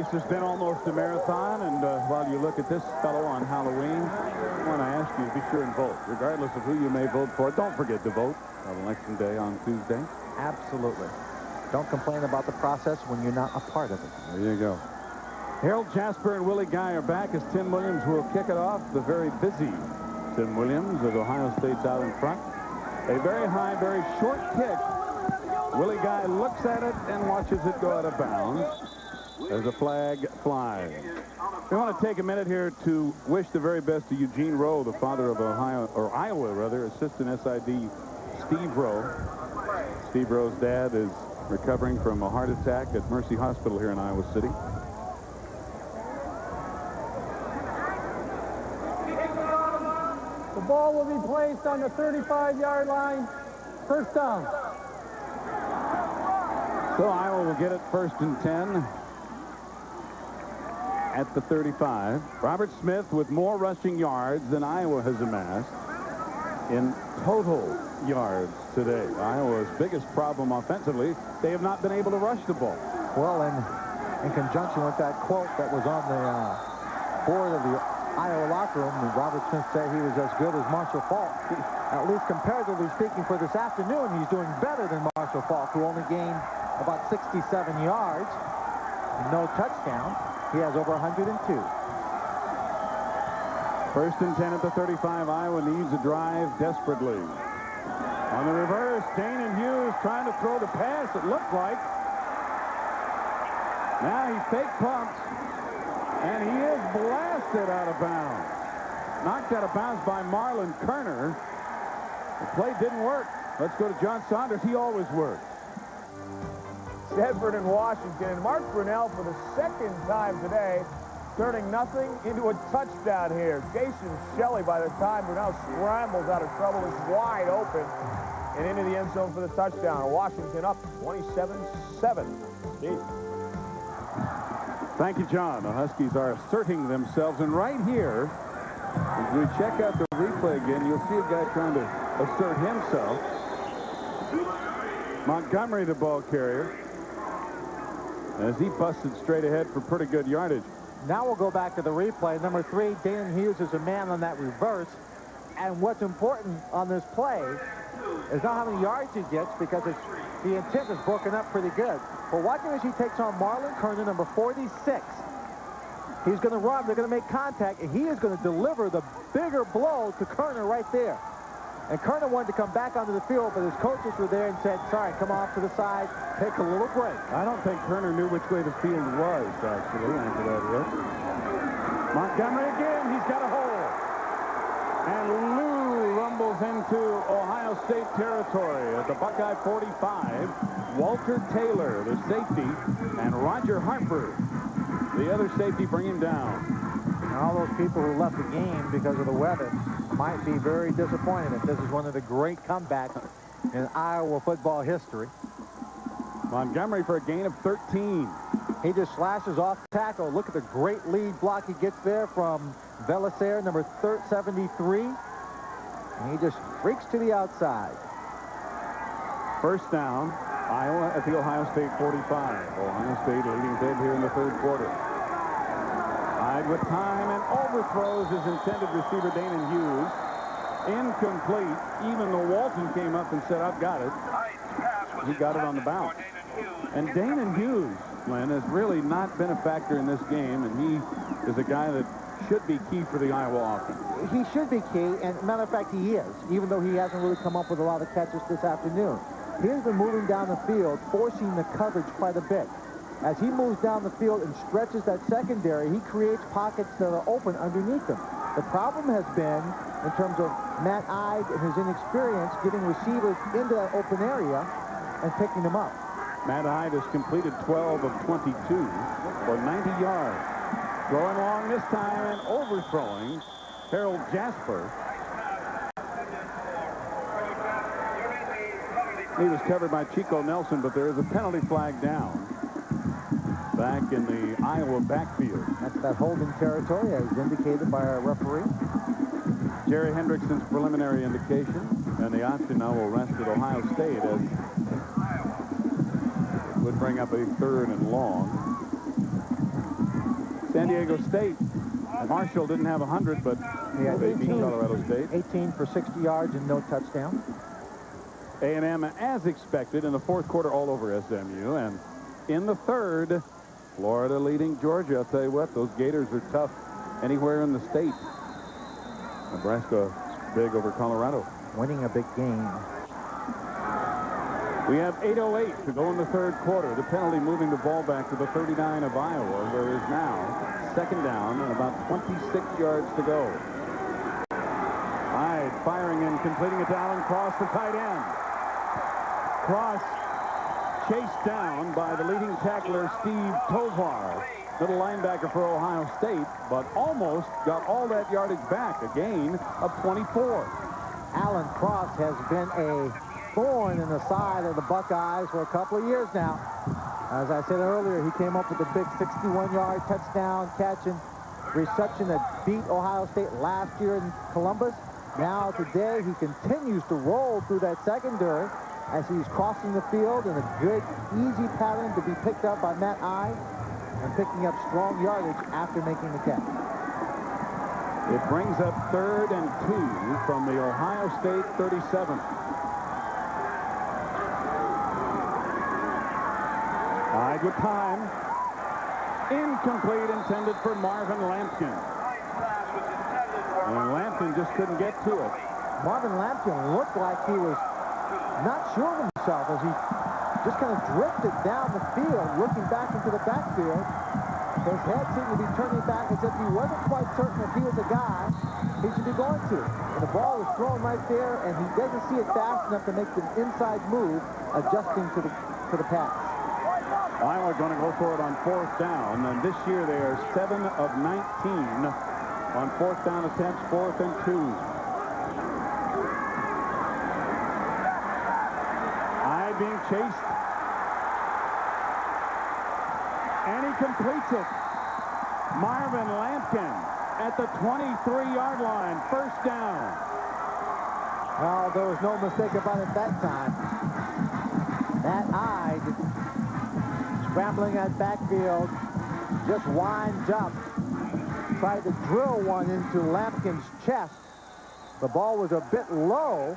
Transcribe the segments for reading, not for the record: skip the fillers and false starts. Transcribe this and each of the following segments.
race has been almost a marathon, and while you look at this fellow on Halloween, I want to ask you to be sure and vote. Regardless of who you may vote for, don't forget to vote on Election Day on Tuesday. Absolutely. Don't complain about the process when you're not a part of it. There you go. Harold Jasper and Willie Guy are back as Tim Williams will kick it off. The very busy Tim Williams as Ohio State's out in front. A very high, very short kick. Willie Guy looks at it and watches it go out of bounds as a flag flies. We want to take a minute here to wish the very best to Eugene Rowe, the father of Iowa, assistant SID Steve Rowe. Steve Rowe's dad is recovering from a heart attack at Mercy Hospital here in Iowa City. The ball will be placed on the 35-yard line. First down. So Iowa will get it 1st and 10 at the 35. Robert Smith with more rushing yards than Iowa has amassed in total yards today. Iowa's biggest problem offensively, they have not been able to rush the ball. Well, in conjunction with that quote that was on the board of the Iowa locker room, Robert Smith said he was as good as Marshall Faulk. At least comparatively speaking for this afternoon, he's doing better than Marshall Faulk, who only gained about 67 yards. No touchdown. He has over 102. 1st and 10 at the 35. Iowa needs a drive desperately. On the reverse, Dane Hughes trying to throw the pass, it looked like. Now he fake pumps, and he is blasted out of bounds. Knocked out of bounds by Marlon Kerner. The play didn't work. Let's go to John Saunders. He always works. Stanford and Washington, and Mark Brunell for the second time today turning nothing into a touchdown here. Jason Shelley, by the time Brunell scrambles out of trouble, is wide open and into the end zone for the touchdown. Washington up 27-7. Steve. Thank you, John. The Huskies are asserting themselves, and right here, as we check out the replay again, you'll see a guy trying to assert himself. Montgomery, the ball carrier, as he busted straight ahead for pretty good yardage. Now we'll go back to the replay. Number 3, Dane Hughes is a man on that reverse. And what's important on this play is not how many yards he gets, because the intent is broken up pretty good. But watching as he takes on Marlon Kerner, number 46. He's going to run. They're going to make contact, and he is going to deliver the bigger blow to Kerner right there. And Kerner wanted to come back onto the field, but his coaches were there and said, sorry, come off to the side, take a little break. I don't think Kerner knew which way the field was, actually, after that hit. Montgomery again, he's got a hole. And Lou rumbles into Ohio State territory at the Buckeye 45. Walter Taylor, the safety, and Roger Harper, the other safety, bring him down. And all those people who left the game because of the weather might be very disappointed if this is one of the great comebacks in Iowa football history. Montgomery for a gain of 13. He just slashes off tackle. Look at the great lead block he gets there from Velisair, number 73. And he just freaks to the outside. First down, Iowa at the Ohio State 45. Ohio State leading big here in the 3rd quarter. Hyde with time and overthrows his intended receiver, Dane Hughes. Incomplete. Even though Walton came up and said, I've got it. He got it on the bounce. And Dane Hughes, Glenn, has really not been a factor in this game, and he is a guy that should be key for the Iowa offense. He should be key, and matter of fact, he is, even though he hasn't really come up with a lot of catches this afternoon. He has been moving down the field, forcing the coverage quite a bit. As he moves down the field and stretches that secondary, he creates pockets that are open underneath him. The problem has been, in terms of Matt Ide and his inexperience, getting receivers into that open area and picking them up. Matt Ide has completed 12 of 22 for 90 yards. Throwing long this time and overthrowing Harold Jasper. He was covered by Chico Nelson, but there is a penalty flag down back in the Iowa backfield. That's that holding territory, as indicated by our referee. Jerry Hendrickson's preliminary indication, and the option now will rest at Ohio State, as it would bring up a 3rd and long. Diego State. Marshall didn't have 100, but they beat Colorado State. 18 for 60 yards and no touchdown. A&M, as expected, in the fourth quarter all over SMU. And in the third, Florida leading Georgia. I'll tell you what, those Gators are tough anywhere in the state. Nebraska big over Colorado. Winning a big game. We have 8:08 to go in the third quarter. The penalty moving the ball back to the 39 of Iowa, where it is now second down and about 26 yards to go. Hyde firing and completing it to Alan Cross, the tight end. Cross chased down by the leading tackler, Steve Tovar, little linebacker for Ohio State, but almost got all that yardage back, a gain of 24. Alan Cross has been a thorn in the side of the Buckeyes for a couple of years now. As I said earlier, he came up with a big 61-yard touchdown catch and reception that beat Ohio State last year in Columbus. Now today he continues to roll through that secondary as he's crossing the field in a good, easy pattern to be picked up by Matt Ide and picking up strong yardage after making the catch. It brings up 3rd and 2 from the Ohio State 37. Ide with time. Incomplete, intended for Marvin Lampkin. And Lampkin just couldn't get to it. Marvin Lampkin looked like he was not sure of himself as he just kind of drifted down the field, looking back into the backfield. His head seemed to be turning back as if he wasn't quite certain if he was the guy he should be going to. And the ball was thrown right there, and he doesn't see it fast enough to make the inside move, adjusting to the pass. Iowa going to go for it on 4th down, and this year they are 7 of 19 on 4th down attempts, 4th and 2. Ide being chased. And he completes it. Marvin Lampkin at the 23-yard line, 1st down. Well, there was no mistake about it that time. That Ide, scrambling that backfield, just winds up, tried to drill one into Lampkin's chest. The ball was a bit low.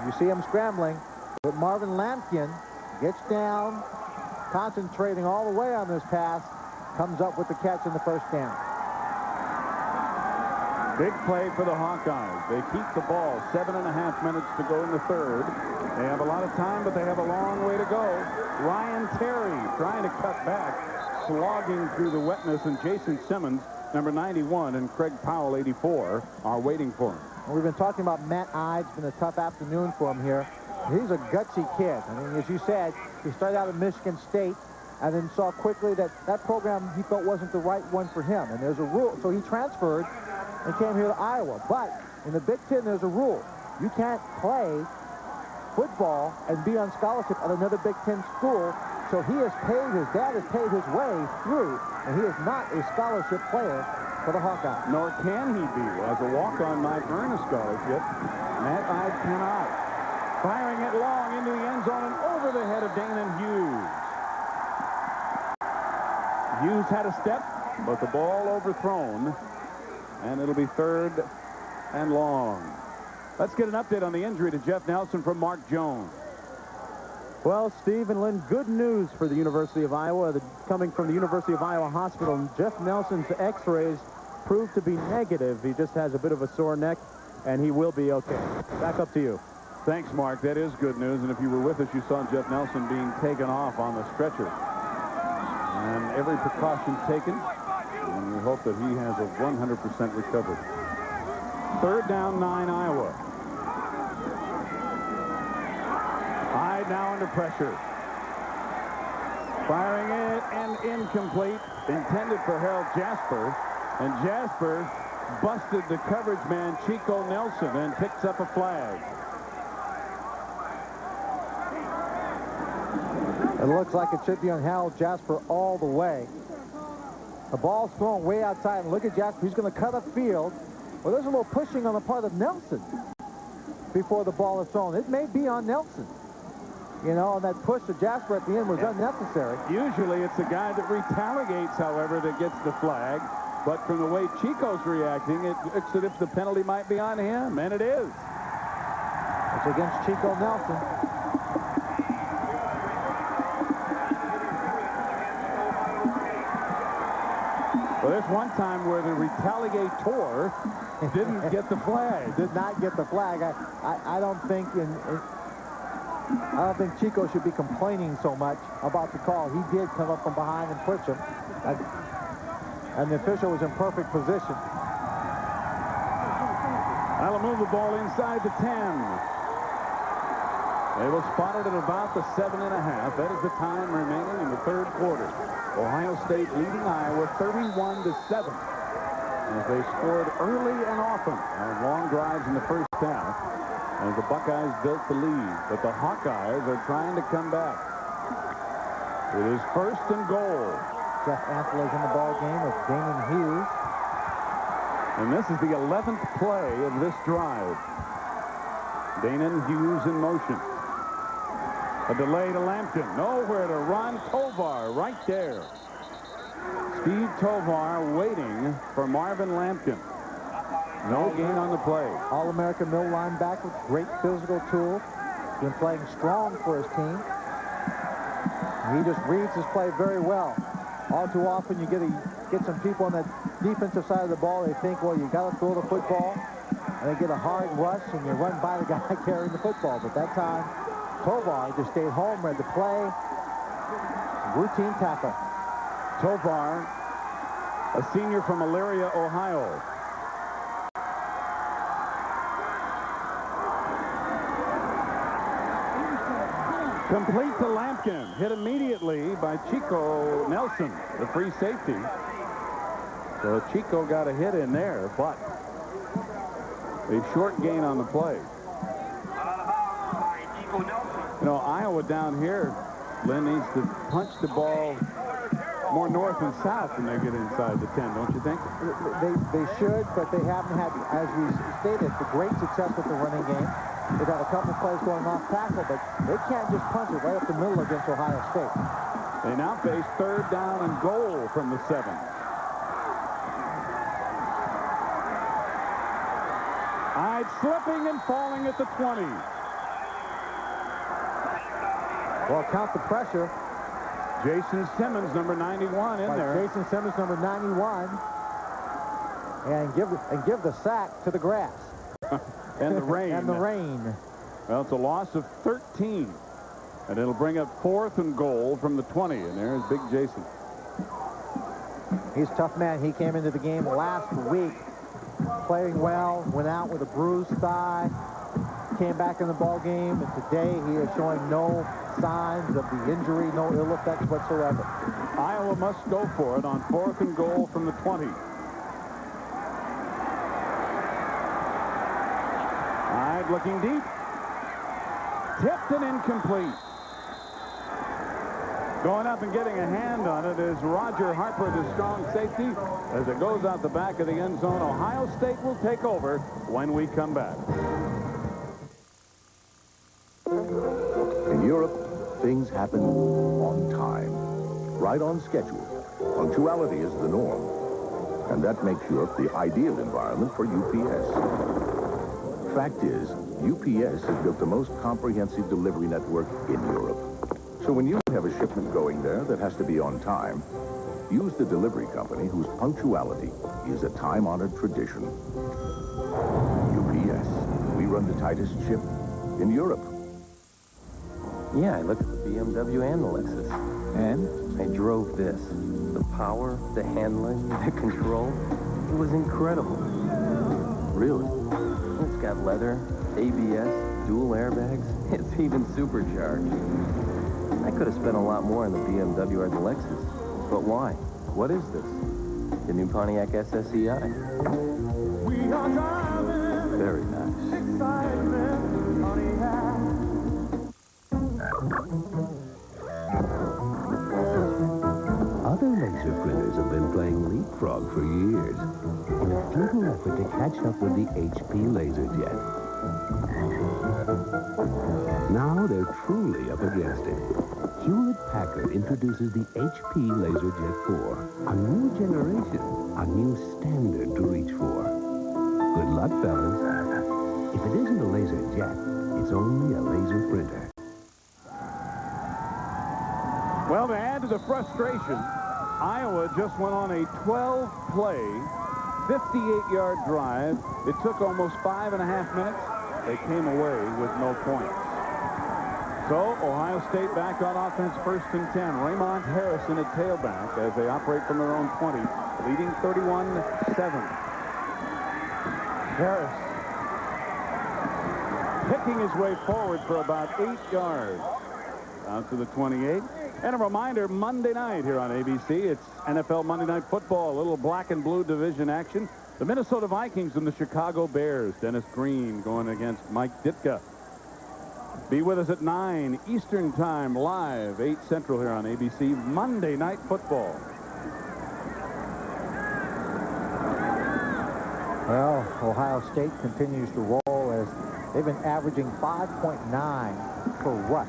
You see him scrambling, but Marvin Lampkin gets down, concentrating all the way on this pass, comes up with the catch in the 1st down. Big play for the Hawkeyes. They keep the ball. 7.5 minutes to go in the third. They have a lot of time, but they have a long way to go. Ryan Terry trying to cut back, slogging through the wetness, and Jason Simmons, number 91, and Craig Powell, 84, are waiting for him. Well, we've been talking about Matt Ide. It's been a tough afternoon for him here. He's a gutsy kid. I mean, as you said, he started out at Michigan State and then saw quickly that that program he felt wasn't the right one for him. And there's a rule. So he transferred and came here to Iowa. But in the Big Ten, there's a rule. You can't play football and be on scholarship at another Big Ten school. So he has paid, his dad has paid his way through, and he is not a scholarship player for the Hawkeyes. Nor can he be. As a walk-on might earn a scholarship, Matt Ide cannot. Firing it long into the end zone and over the head of Danon Hughes. Hughes had a step, but the ball overthrown, and it'll be 3rd and long. Let's get an update on the injury to Jeff Nelson from Mark Jones. Well, Steve and Lynn, good news for the University of Iowa. Coming from the University of Iowa Hospital, Jeff Nelson's x-rays proved to be negative. He just has a bit of a sore neck, and he will be okay. Back up to you. Thanks, Mark. That is good news. And if you were with us, you saw Jeff Nelson being taken off on the stretcher. And every precaution taken. And we hope that he has a 100% recovery. 3rd down, 9, Iowa. Hyde now under pressure. Firing it and incomplete. Intended for Harold Jasper. And Jasper busted the coverage man, Chico Nelson, and picks up a flag. It looks like it should be on Harold Jasper all the way. The ball's thrown way outside, and look at Jasper. He's going to cut upfield. Well, there's a little pushing on the part of Nelson before the ball is thrown. It may be on Nelson. You know, and that push to Jasper at the end was unnecessary. Usually it's the guy that retaliates, however, that gets the flag. But from the way Chico's reacting, it looks as if the penalty might be on him, and it is. It's against Chico Nelson. Well, there's one time where the retaliator didn't get the flag. Did not get the flag. I don't think I don't think Chico should be complaining so much about the call. He did come up from behind and push him. And the official was in perfect position. That'll move the ball inside the 10. They will spot it at about the 7.5. That is the time remaining in the third quarter. Ohio State leading Iowa 31-7. As they scored early and often on long drives in the first half, as the Buckeyes built the lead. But the Hawkeyes are trying to come back. It is first and goal. Jeff Anthony's in the ball game with Damon Hughes. And this is the 11th play of this drive. Damon Hughes in motion. A delay to Lampkin. Nowhere to run. Tovar right there. Steve Tovar waiting for Marvin Lampkin. No gain on the play. All-American middle linebacker, great physical tool. Been playing strong for his team. He just reads his play very well. All too often you get some people on that defensive side of the ball. They think, well, you got to throw the football. And they get a hard rush and you run by the guy carrying the football. But that time, Tovar just stayed home, read the play. Routine tackle. Tovar, a senior from Elyria, Ohio. Complete to Lampkin. Hit immediately by Chico Nelson, the free safety. So Chico got a hit in there, but a short gain on the play. You know, Iowa down here, Lynn, needs to punch the ball more north and south when they get inside the 10, don't you think? They should, but they haven't had, as we stated, the great success with the running game. They've had a couple plays going off tackle, but they can't just punch it right up the middle against Ohio State. They now face third down and goal from the 7. Hyde slipping and falling at the 20. Well, count the pressure. Jason Simmons, number 91, in there. Jason Simmons, number 91. And give the sack to the grass. And the rain. And the rain. Well, it's a loss of 13. And it'll bring up 4th and goal from the 20. And there's Big Jason. He's a tough man. He came into the game last week playing well, went out with a bruised thigh, came back in the ball game, and today he is showing no signs of the injury, no ill effects whatsoever. Iowa must go for it on 4th and goal from the 20. Hyde looking deep. Tipped and incomplete. Going up and getting a hand on it is Roger Harper, the strong safety. As it goes out the back of the end zone, Ohio State will take over when we come back. In Europe, things happen on time, right on schedule. Punctuality is the norm, and that makes Europe the ideal environment for UPS. Fact is, UPS has built the most comprehensive delivery network in Europe. So when you have a shipment going there that has to be on time, use the delivery company whose punctuality is a time-honored tradition. UPS. We run the tightest ship in Europe. Yeah, I looked at the BMW and the Lexus. And? I drove this. The power, the handling, the control. It was incredible. Really? It's got leather, ABS, dual airbags. It's even supercharged. I could have spent a lot more on the BMW or the Lexus. But why? What is this? The new Pontiac SSEI. We are driving. Very nice. Excitement, Pontiac. Other laser printers have been playing leapfrog for years in a futile effort to catch up with the HP LaserJet. Now they're truly up against it. Hewlett-Packard introduces the HP LaserJet 4. A new generation, a new standard to reach for. Good luck, fellas. If it isn't a LaserJet, it's only a laser printer. Well, to add to the frustration, Iowa just went on a 12-play, 58-yard drive. It took almost 5.5 minutes. They came away with no points. So, Ohio State back on offense, 1st and 10. Raymond Harrison at tailback as they operate from their own 20, leading 31-7. Harris picking his way forward for about 8 yards. Out to the 28. And a reminder, Monday night here on ABC, it's NFL Monday Night Football, a little black and blue division action. The Minnesota Vikings and the Chicago Bears. Dennis Green going against Mike Ditka. Be with us at 9 Eastern Time, live, 8 Central here on ABC, Monday Night Football. Well, Ohio State continues to roll as they've been averaging 5.9 per rush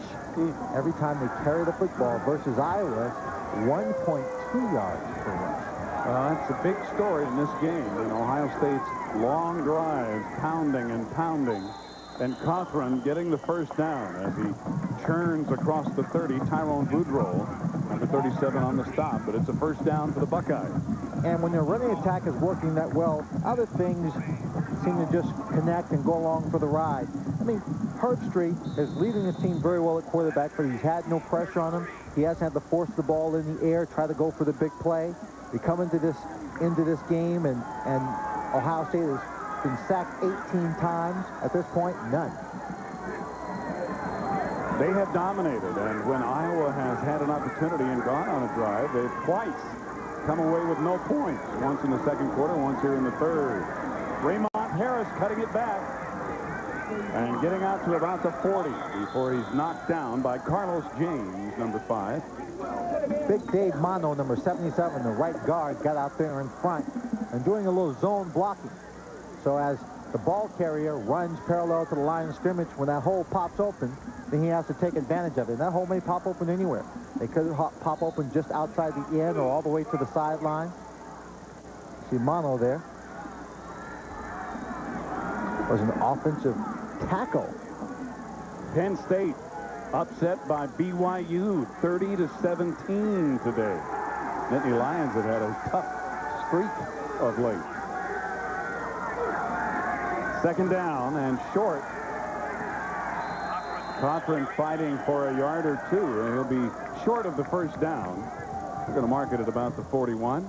every time they carry the football versus Iowa's 1.2 yards per rush. Well, that's a big story in this game. In Ohio State's long drives, pounding and pounding. And Cothran getting the first down as he churns across the 30. Tyrone Boudreaux, number 37 on the stop. But it's a first down for the Buckeyes. And when their running attack is working that well, other things seem to just connect and go along for the ride. I mean, Herbstreit is leading his team very well at quarterback, but he's had no pressure on him. He hasn't had to force the ball in the air, try to go for the big play. They come into this game, and Ohio State has been sacked 18 times. At this point, none. They have dominated, and when Iowa has had an opportunity and gone on a drive, they've twice come away with no points. Once in the second quarter, once here in the third. Raymond Harris cutting it back and getting out to about the 40 before he's knocked down by Carlos James, number 5. Big Dave Mono, number 77, the right guard, got out there in front and doing a little zone blocking. So as the ball carrier runs parallel to the line of scrimmage, when that hole pops open, then he has to take advantage of it. And that hole may pop open anywhere. They could pop open just outside the end or all the way to the sideline. See Mono there. Was an offensive tackle. Penn State upset by BYU 30-17 today. Nittany Lions have had a tough streak of late. Second down and short. Cothran fighting for a yard or two, and he'll be short of the first down. We're going to mark it at about the 41.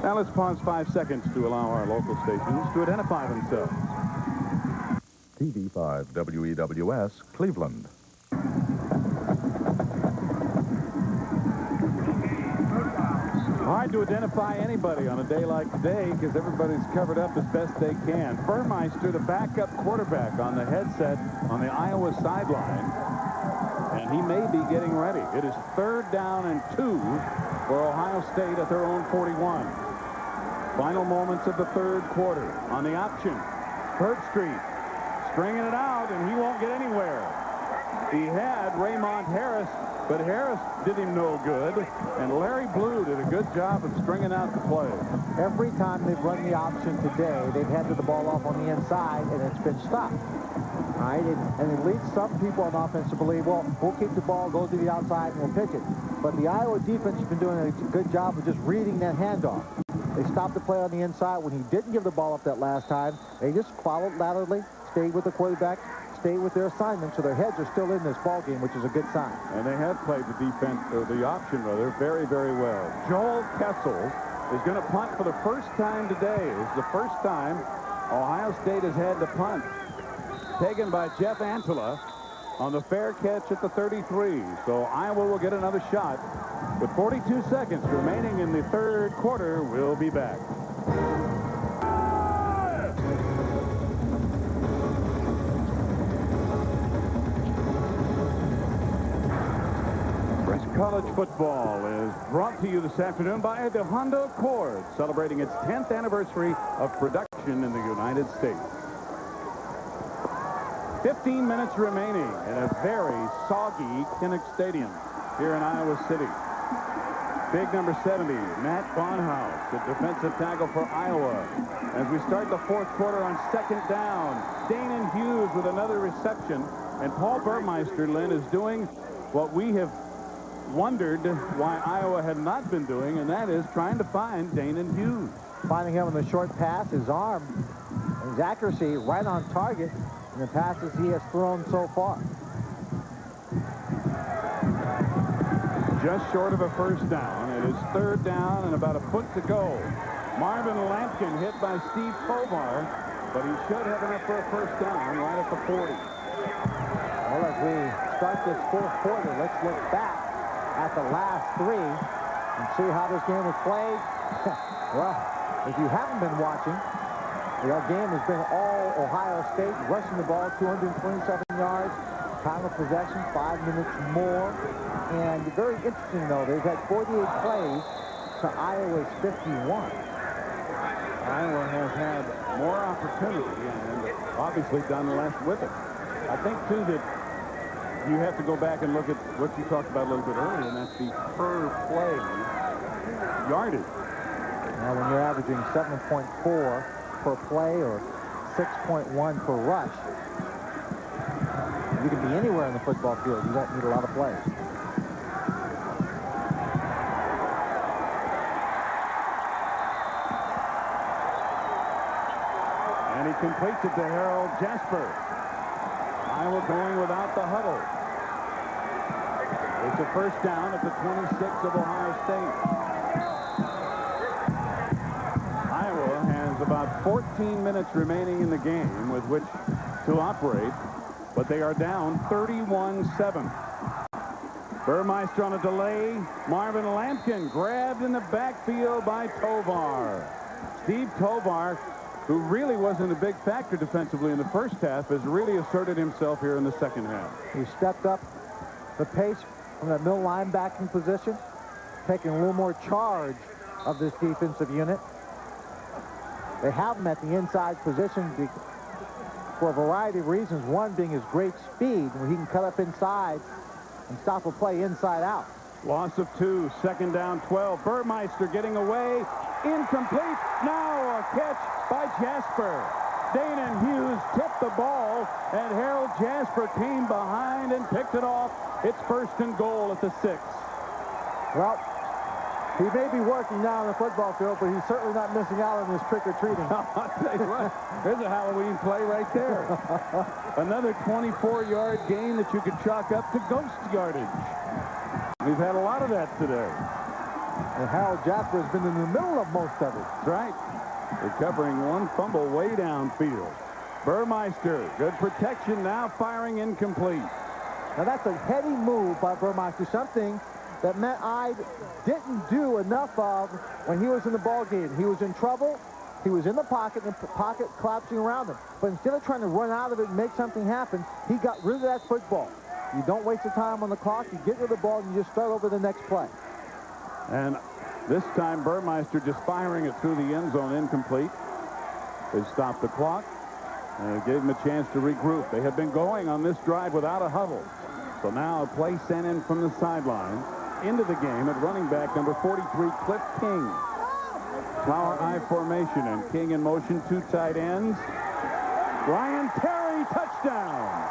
Now let's pause 5 seconds to allow our local stations to identify themselves. TV5 WEWS, Cleveland. Hard to identify anybody on a day like today because everybody's covered up as best they can. Burmeister, the backup quarterback, on the headset on the Iowa sideline, and he may be getting ready. It is 3rd down and 2 for Ohio State at their own 41. Final moments of the 3rd quarter. On the option, Herbstreit stringing it out, and he won't get anywhere. He had Raymond Harris, but Harris did him no good, and Larry Blue did a good job of stringing out the play. Every time they've run the option today, they've handed the ball off on the inside, and it's been stopped. All right, and it leads some people on offense to believe, well, we'll keep the ball, go to the outside, and we'll pitch it. But the Iowa defense has been doing a good job of just reading that handoff. They stopped the play on the inside. When he didn't give the ball up that last time, they just followed laterally, stayed with the quarterback, stayed with their assignment, so their heads are still in this ball game, which is a good sign. And they have played the defense, or the option rather, very, very well. Joel Kessel is going to punt for the first time today. It's the first time Ohio State has had to punt. Taken by Jeff Antela on the fair catch at the 33. So Iowa will get another shot. With 42 seconds remaining in the 3rd quarter, we'll be back. College football is brought to you this afternoon by the Honda Accord, celebrating its 10th anniversary of production. nation in the United States. 15 minutes remaining in a very soggy Kinnick Stadium here in Iowa City. Big number 70, Matt Bonhouse, the defensive tackle for Iowa. As we start the fourth quarter on second down, Danon Hughes with another reception. And Paul Burmeister, Lynn, is doing what we have wondered why Iowa had not been doing, and that is trying to find Danon Hughes. Finding him in the short pass, his arm, his accuracy right on target in the passes he has thrown so far. Just short of a first down. It is third down and about a foot to go. Marvin Lampkin hit by Steve Tovar, but he should have enough for a first down right at the 40. Well, as we start this fourth quarter, let's look back at the last three and see how this game was played. Well, if you haven't been watching, the game has been all Ohio State, rushing the ball 227 yards, time of possession 5 minutes more. And very interesting, though, they've had 48 plays to Iowa's 51. Iowa has had more opportunity and obviously done less with it. I think, too, that you have to go back and look at what you talked about a little bit earlier, and that's the per play yardage. Now, when you're averaging 7.4 per play or 6.1 per rush, you can be anywhere in the football field. You don't need a lot of plays. And he completes it to Harold Jasper. Iowa going without the huddle. It's a first down at the 26 of Ohio State. Iowa has about 14 minutes remaining in the game with which to operate, but they are down 31-7. Burmeister on a delay. Marvin Lampkin grabbed in the backfield by Tovar. Steve Tovar, who really wasn't a big factor defensively in the first half, has really asserted himself here in the second half. He stepped up the pace from that middle linebacking position, taking a little more charge of this defensive unit. They have him at the inside position for a variety of reasons, one being his great speed, where he can cut up inside and stop a play inside out. Loss of 2, second down 12. Burmeister getting away, incomplete. Now a catch by Jasper. Danon Hughes tipped the ball, and Harold Jasper came behind and picked it off. It's first and goal at the 6. Well, he may be working now on the football field, but he's certainly not missing out on this trick-or-treating. I'll tell you what, there's a Halloween play right there. Another 24-yard gain that you could chalk up to ghost yardage. We've had a lot of that today. And Harold Jasper has been in the middle of most of it. That's right. Recovering one fumble way downfield. Burmeister, good protection, now firing incomplete. Now that's a heady move by Burmeister, something that Matt Ide didn't do enough of when he was in the ball game. He was in trouble. He was in the pocket, and the pocket collapsing around him. But instead of trying to run out of it and make something happen, he got rid of that football. You don't waste the time on the clock. You get rid of the ball, and you just start over the next play. And this time, Burmeister just firing it through the end zone, incomplete. They stopped the clock and gave him a chance to regroup. They had been going on this drive without a huddle. So now a play sent in from the sideline into the game at running back number 43, Cliff King. Flower I formation, and King in motion, 2 tight ends. Ryan Terry, touchdown.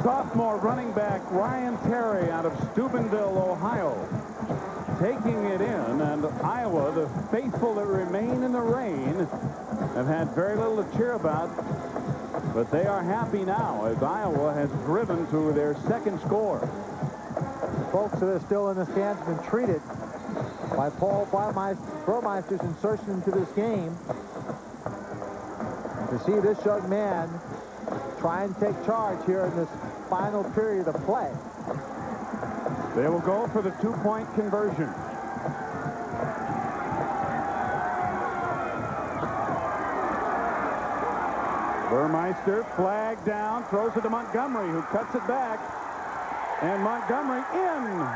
Sophomore running back Ryan Terry out of Steubenville, Ohio, taking it in, and Iowa, the faithful that remain in the rain, have had very little to cheer about, but they are happy now as Iowa has driven to their second score. Folks that are still in the stands have been treated by Paul Burmeister's insertion into this game. And to see this young man try and take charge here in this final period of play. They will go for the 2-point conversion. Burmeister, flag down, throws it to Montgomery, who cuts it back. And Montgomery in,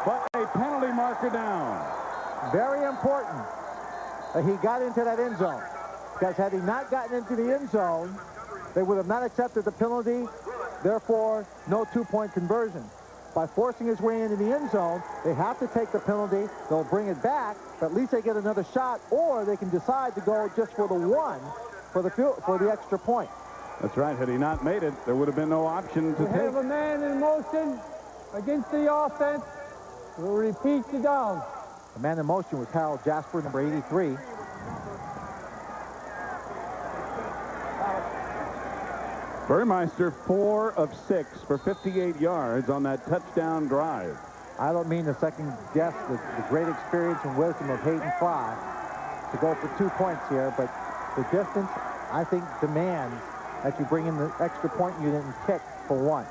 but a penalty marker down. Very important that he got into that end zone. Because had he not gotten into the end zone, they would have not accepted the penalty. Therefore, no two-point conversion. By forcing his way into the end zone, they have to take the penalty. They'll bring it back, but at least they get another shot, or they can decide to go just for the one for the extra point. That's right. Had he not made it, there would have been no option to We have a take. man in motion against the offense. We'll repeat the down. The man in motion was Harold Jasper, number 83. Burmeister 4 of 6 for 58 yards on that touchdown drive. I don't mean to second guess the great experience and wisdom of Hayden Fry to go for 2 points here, but the distance, I think, demands that you bring in the extra point you didn't kick for 1.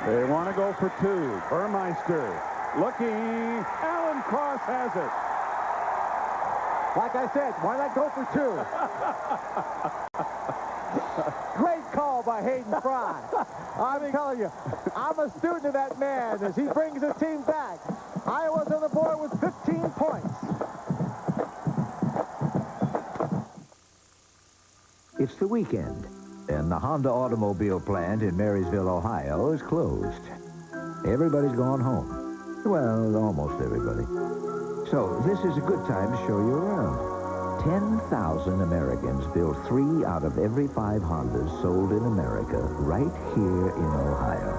They want to go for 2. Burmeister looking. Alan Cross has it. Like I said, why not go for 2? Great call by Hayden Fry. I'm telling you, I'm a student of that man as he brings his team back. Iowa's on the board with 15 points. It's the weekend, and the Honda automobile plant in Marysville, Ohio is closed. Everybody's gone home. Well, almost everybody. So this is a good time to show you around. 10,000 Americans build 3 out of every 5 Hondas sold in America right here in Ohio.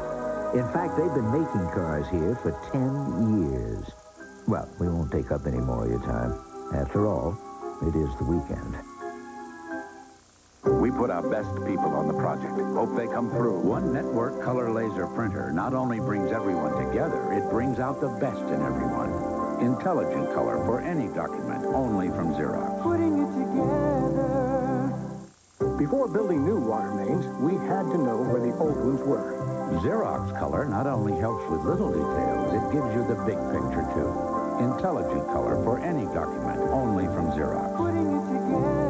In fact, they've been making cars here for 10 years. Well, we won't take up any more of your time. After all, it is the weekend. We put our best people on the project. Hope they come through. One network color laser printer not only brings everyone together, it brings out the best in everyone. Intelligent color for any document, only from Xerox. Putting it together. Before building new water mains, we had to know where the old ones were. Xerox color not only helps with little details, it gives you the big picture, too. Intelligent color for any document, only from Xerox. Putting it together.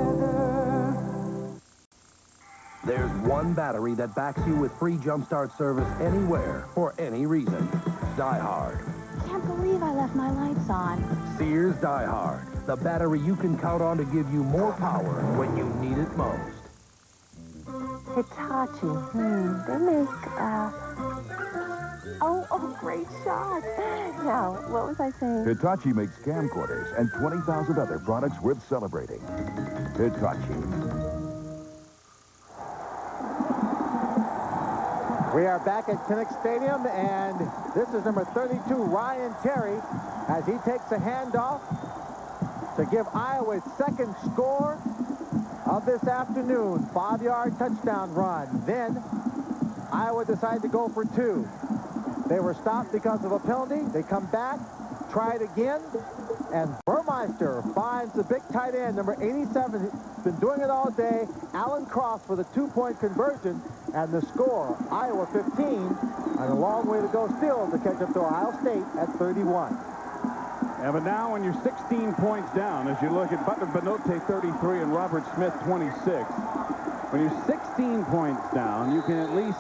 There's one battery that backs you with free jumpstart service anywhere, for any reason. Die Hard. Can't believe I left my lights on. Sears Die Hard. The battery you can count on to give you more power when you need it most. Hitachi. They make, Oh, great shot. Now, what was I saying? Hitachi makes camcorders and 20,000 other products worth celebrating. Hitachi. We are back at Kinnick Stadium, and this is number 32, Ryan Terry, as he takes a handoff to give Iowa its second score of this afternoon. 5-yard touchdown run. Then Iowa decided to go for 2. They were stopped because of a penalty. They come back, try it again, and Burmeister finds the big tight end, number 87. He's been doing it all day. Alan Cross for the 2-point conversion, and the score, Iowa 15, and a long way to go still to catch up to Ohio State at 31. Yeah, but now when you're 16 points down, as you look at Butler Benote 33 and Robert Smith 26, when you're 16 points down, you can at least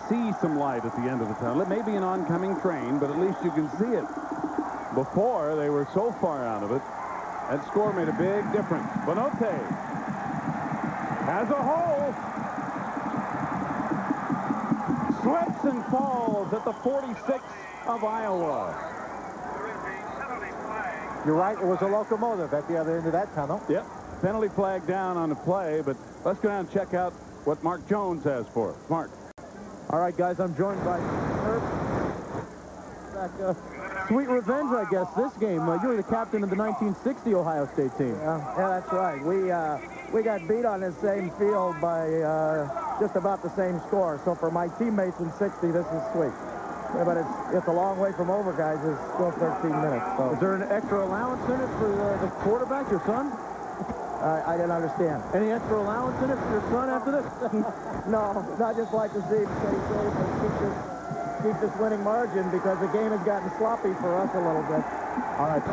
see some light at the end of the tunnel. It may be an oncoming train, but at least you can see it. Before, they were so far out of it. That score made a big difference. Benote has a hole. Slips and falls at the 46 of Iowa. You're right, it was a locomotive at the other end of that tunnel. Yep, penalty flag down on the play, but let's go down and check out what Mark Jones has for us. Mark. All right, guys, I'm joined by Herb. Sweet revenge, I guess, this game. You were the captain of the 1960 Ohio State team. Yeah, that's right. We got beat on this same field by just about the same score. So for my teammates in 60, this is sweet. Yeah, but it's a long way from over, guys. It's still 13 minutes. So. Is there an extra allowance in it for the quarterback, your son? I didn't understand. Any extra allowance in it for your son after this? No, I just like to see him stay safe and keep this winning margin because the game has gotten sloppy for us a little bit. All right.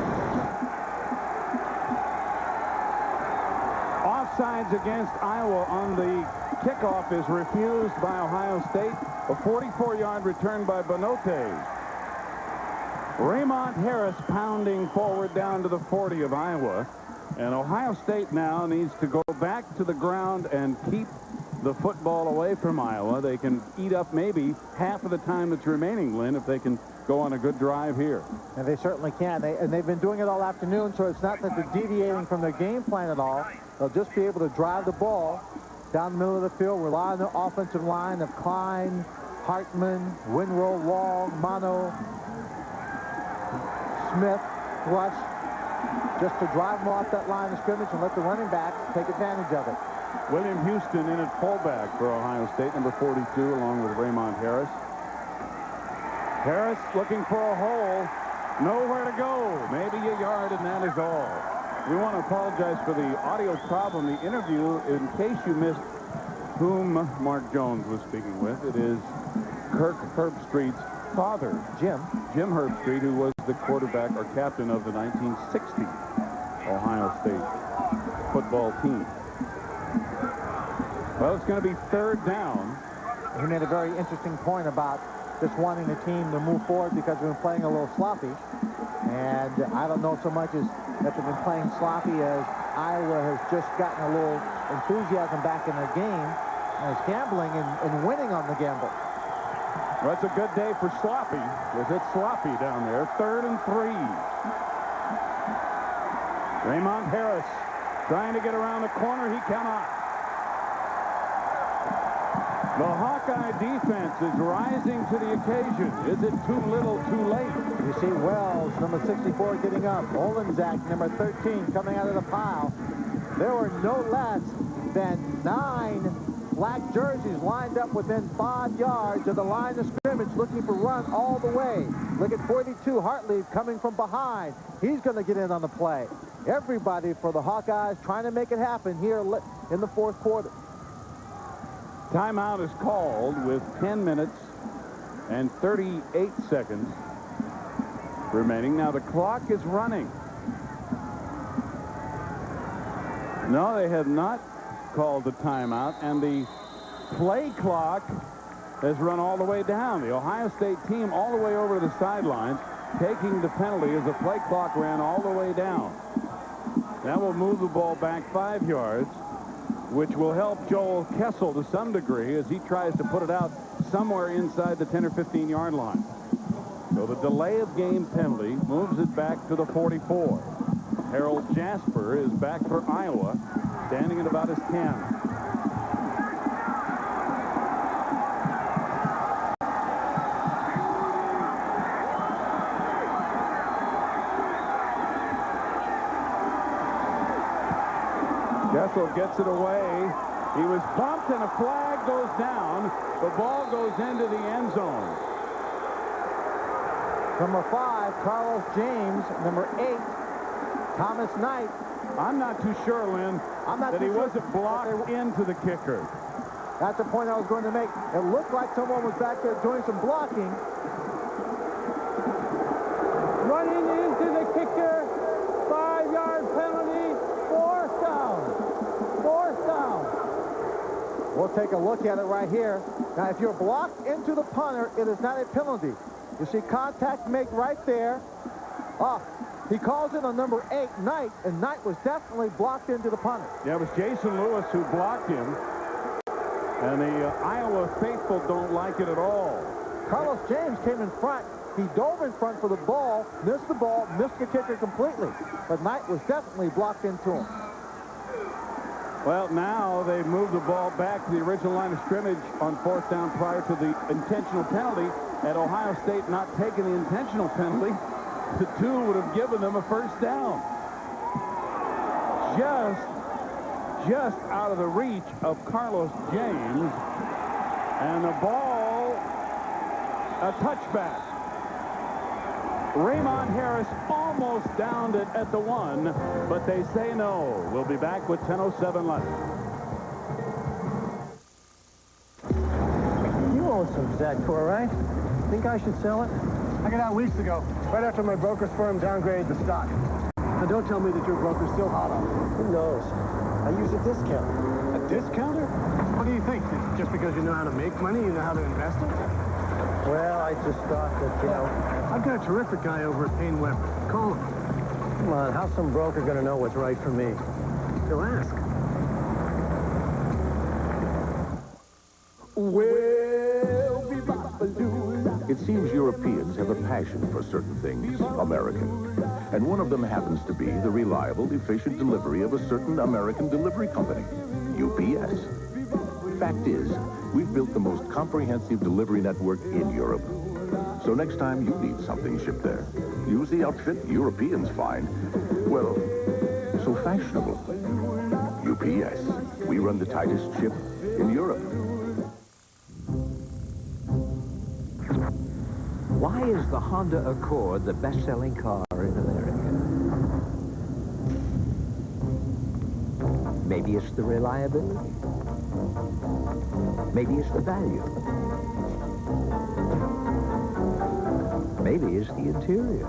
Offsides against Iowa on the kickoff is refused by Ohio State. A 44-yard return by Bonotes. Raymond Harris pounding forward down to the 40 of Iowa. And Ohio State now needs to go back to the ground and keep the football away from Iowa. They can eat up maybe half of the time that's remaining, Lynn, if they can go on a good drive here. And they certainly can. They've been doing it all afternoon, so it's not that they're deviating from their game plan at all. They'll just be able to drive the ball down the middle of the field, rely on the offensive line of Klein, Hartman, Winrow, Wall, Mono, Smith, Rush, just to drive them off that line of scrimmage and let the running backs take advantage of it. William Houston in at fullback for Ohio State, number 42, along with Raymond Harris. Harris looking for a hole. Nowhere to go. Maybe a yard, and that is all. We want to apologize for the audio problem. The interview, in case you missed whom Mark Jones was speaking with, it is Kirk Herbstreit's father, Jim Herbstreit, who was the quarterback or captain of the 1960 Ohio State football team. Well, it's going to be third down. He made a very interesting point about just wanting the team to move forward because they've been playing a little sloppy. And I don't know so much as that they've been playing sloppy as Iowa has just gotten a little enthusiasm back in their game and is gambling and winning on the gamble. Well, it's a good day for sloppy. Was it sloppy down there? 3rd and 3. Raymond Harris trying to get around the corner. He cannot. The Hawkeye defense is rising to the occasion. Is it too little, too late? You see Wells, number 64, getting up. Olenzak, number 13, coming out of the pile. There were no less than 9 black jerseys lined up within 5 yards of the line of scrimmage, looking for run all the way. Look at 42, Hartleaf coming from behind. He's going to get in on the play. Everybody for the Hawkeyes trying to make it happen here in the 4th quarter. Timeout is called with 10 minutes and 38 seconds remaining. Now the clock is running. No, they have not called the timeout, and the play clock has run all the way down. The Ohio State team all the way over to the sidelines, taking the penalty as the play clock ran all the way down. That will move the ball back 5 yards, which will help Joel Kessel to some degree as he tries to put it out somewhere inside the 10 or 15-yard line. So the delay of game penalty moves it back to the 44. Harold Jasper is back for Iowa, standing at about his 10. Kessel gets it away. He was bumped and a flag goes down. The ball goes into the end zone. Number 5, Carlos James. Number 8, Thomas Knight. I'm not too sure, Lynn, that he wasn't blocked into the kicker. That's the point I was going to make. It looked like someone was back there doing some blocking. Running into the kicker. 5-yard penalty. 4th down. 4th down. We'll take a look at it right here. Now, if you're blocked into the punter, it is not a penalty. You see contact made right there. He calls it on number 8, Knight, and Knight was definitely blocked into the punter. Yeah, it was Jason Lewis who blocked him, and the Iowa faithful don't like it at all. Carlos James came in front. He dove in front for the ball, missed the kicker completely. But Knight was definitely blocked into him. Well, now they move the ball back to the original line of scrimmage on 4th down prior to the intentional penalty. At Ohio State not taking the intentional penalty, the 2 would have given them a 1st down. Just out of the reach of Carlos James. And the ball, a touchback. Raymond Harris almost downed it at the 1, but they say no. We'll be back with 10:07 left. You own some Z-Core, right? Think I should sell it? I got out weeks ago, right after my broker's firm downgraded the stock. Now, don't tell me that your broker's still hot on it. Who knows? I use a discount. A discounter? What do you think? Just because you know how to make money, you know how to invest it? Well, I just thought that, you know... I've got a terrific guy over at Payne Weber. Call him. Come on, how's some broker going to know what's right for me? He'll ask. It seems Europeans have a passion for certain things, American. And one of them happens to be the reliable, efficient delivery of a certain American delivery company, UPS. Fact is, we've built the most comprehensive delivery network in Europe. So next time you need something shipped there, use the outfit Europeans find, well, so fashionable. UPS. We run the tightest ship in Europe. Why is the Honda Accord the best-selling car in America? Maybe it's the reliability. Maybe it's the value. Maybe it's the interior.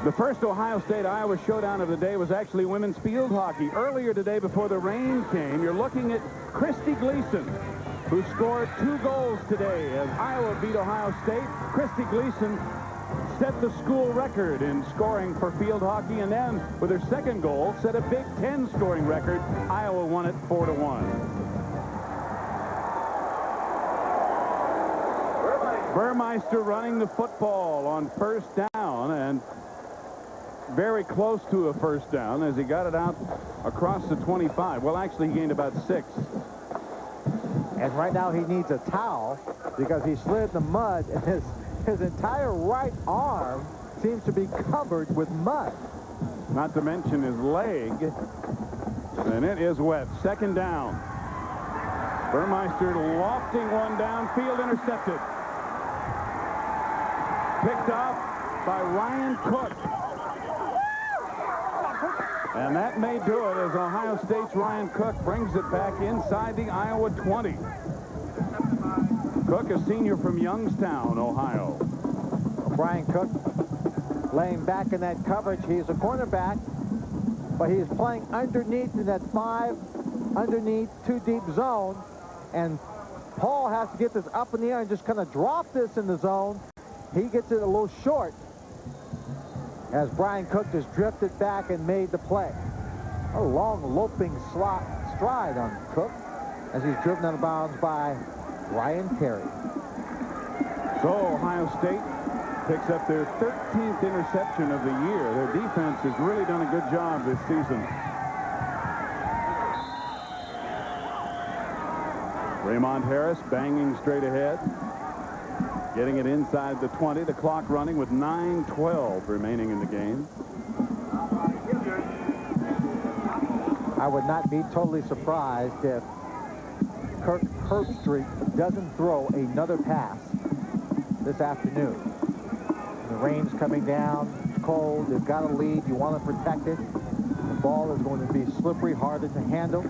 The first Ohio State-Iowa showdown of the day was actually women's field hockey. Earlier today, before the rain came, you're looking at Christy Gleason, who scored 2 goals today as Iowa beat Ohio State. Christy Gleason set the school record in scoring for field hockey, and then with her second goal, set a Big Ten scoring record. Iowa won it 4-1. Burmeister running the football on first down, and very close to a first down as he got it out across the 25. Well, actually, he gained about 6. And right now he needs a towel because he slid in the mud, and his entire right arm seems to be covered with mud. Not to mention his leg. And it is wet. Second down. Burmeister lofting one downfield, intercepted. Picked off by Ryan Cook. And that may do it as Ohio State's Ryan Cook brings it back inside the Iowa 20. Cook, a senior from Youngstown, Ohio. Brian Cook laying back in that coverage. He's a cornerback, but he's playing underneath in that 5 underneath 2 deep zone. And Paul has to get this up in the air and just kind of drop this in the zone. He gets it a little short as Brian Cook just drifted back and made the play. A long loping stride on Cook as he's driven out of bounds by Ryan Carey. So Ohio State picks up their 13th interception of the year. Their defense has really done a good job this season. Raymond Harris banging straight ahead. Getting it inside the 20. The clock running with 9:12 remaining in the game. I would not be totally surprised if Kirk Herbstreit doesn't throw another pass this afternoon. The rain's coming down, it's cold, they've got a lead, you want to protect it. The ball is going to be slippery, harder to handle.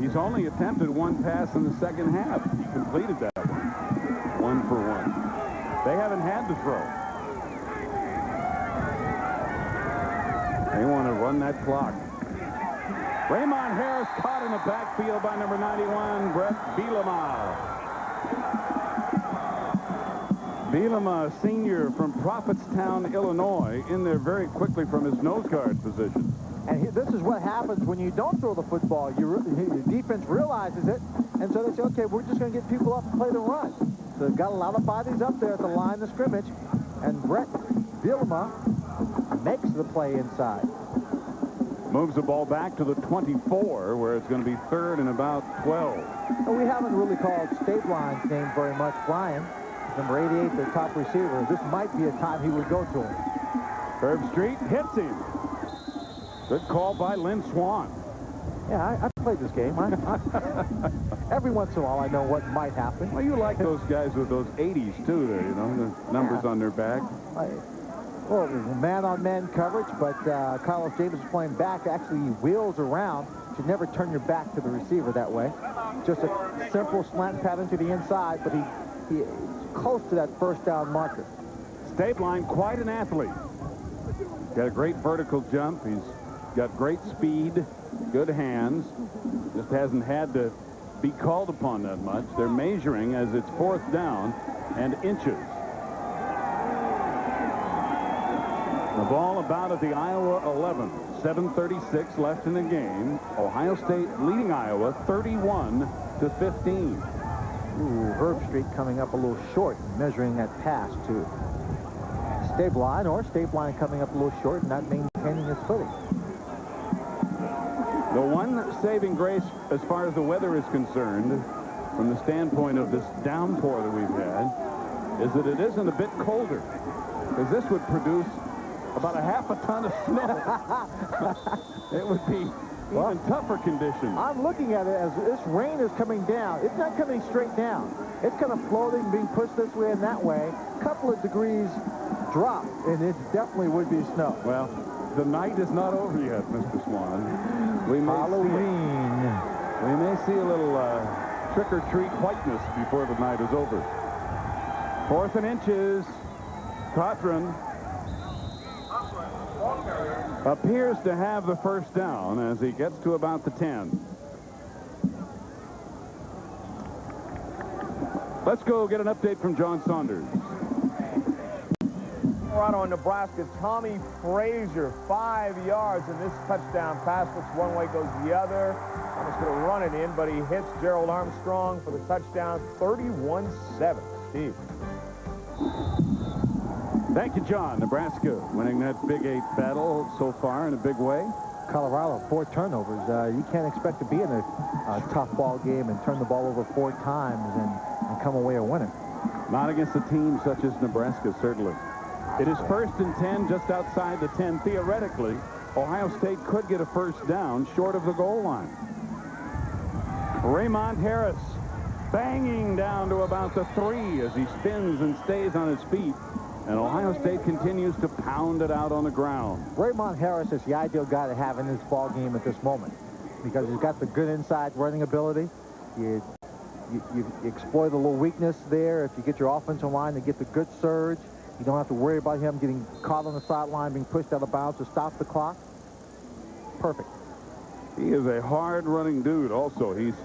He's only attempted 1 pass in the second half. He completed that one. 1 for 1. They haven't had to throw. They want to run that clock. Raymond Harris caught in the backfield by number 91, Brett Bielema. Bielema, senior from Prophetstown, Illinois, in there very quickly from his nose guard position. And this is what happens when you don't throw the football. Your defense realizes it, and so they say, okay, we're just going to get people up and play the run. So they've got a lot of bodies up there at the line of scrimmage, and Brett Bielema makes the play inside. Moves the ball back to the 24, where it's going to be 3rd and about 12. Well, we haven't really called Stable's name very much, Brian. Number 88, their top receiver. This might be a time he would go to him. Herbstreit hits him. Good call by Lynn Swan. Yeah, I played this game. Every once in a while, I know what might happen. Well, you like those guys with those 80s, too, there, you know, the numbers on their back. Well, man-on-man coverage, but Carlos James is playing back. Actually, he wheels around. should never turn your back to the receiver that way. Just a simple slant pattern to the inside, but he's close to that first down marker. Stabline, quite an athlete. Got a great vertical jump. He's got great speed, good hands. Just hasn't had to be called upon that much. They're measuring as it's 4th down and inches. The ball about at the Iowa 11. 7:36 left in the game. Ohio State leading Iowa 31-15. Ooh, Herbstreit coming up a little short, measuring that pass to Stabline, or Stabline coming up a little short and not maintaining his footing. The one saving grace as far as the weather is concerned, from the standpoint of this downpour that we've had, is that it isn't a bit colder, because this would produce about a half a ton of snow. It would be even tougher conditions. I'm looking at it as this rain is coming down. It's not coming straight down. It's kind of floating, being pushed this way and that way. A couple of degrees drop, and it definitely would be snow. Well, the night is not over yet, Mr. Swan. We may see a little trick-or-treat whiteness before the night is over. 4th and inches. Cothran appears to have the first down as he gets to about the 10. Let's go get an update from John Saunders. Colorado and Nebraska, Tommy Frazier, 5 yards in this touchdown pass. Looks one way, goes the other. Almost going to run it in, but he hits Gerald Armstrong for the touchdown, 31-7. Steve. Thank you, John. Nebraska winning that Big 8 battle so far in a big way. Colorado, 4 turnovers. You can't expect to be in a tough ball game and turn the ball over 4 times and come away a winner. Not against a team such as Nebraska, certainly. It is 1st and 10 just outside the 10. Theoretically, Ohio State could get a first down short of the goal line. Raymond Harris banging down to about the 3 as he spins and stays on his feet. And Ohio State continues to pound it out on the ground. Raymond Harris is the ideal guy to have in this ball game at this moment because he's got the good inside running ability. You exploit a little weakness there. If you get your offensive line to get the good surge, you don't have to worry about him getting caught on the sideline, being pushed out of bounds to stop the clock. Perfect. He is a hard-running dude also. He's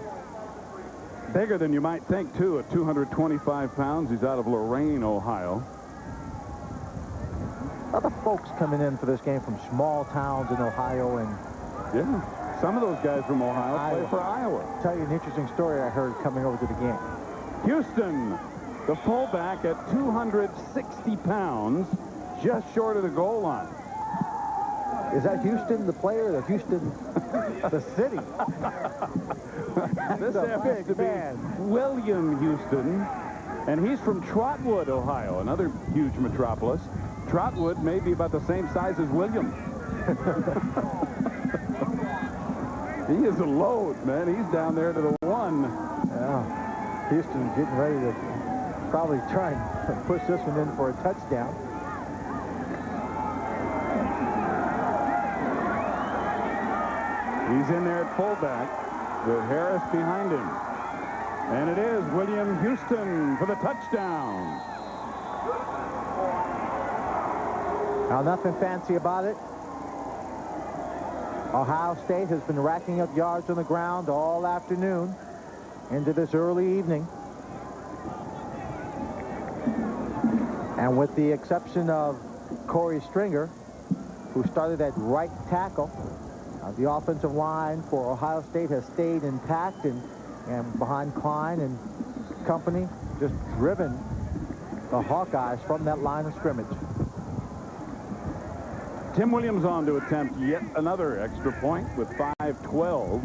bigger than you might think, too, at 225 pounds. He's out of Lorain, Ohio. Other folks coming in for this game from small towns in Ohio, and yeah, some of those guys from Ohio play for Iowa. I'll tell you an interesting story I heard coming over to the game. Houston, the fullback at 260 pounds, just short of the goal line. Is that Houston the player, or Houston the city? This happens to be William Houston, and he's from Trotwood, Ohio, another huge metropolis. Trotwood may be about the same size as William. He is a load, man. He's down there to the 1. Yeah. Houston's getting ready to probably try and push this one in for a touchdown. He's in there at fullback with Harris behind him. And it is William Houston for the touchdown. Now, nothing fancy about it. Ohio State has been racking up yards on the ground all afternoon into this early evening. And with the exception of Corey Stringer, who started at right tackle, the offensive line for Ohio State has stayed intact, and behind Klein and company, just driven the Hawkeyes from that line of scrimmage. Tim Williams on to attempt yet another extra point with 5:12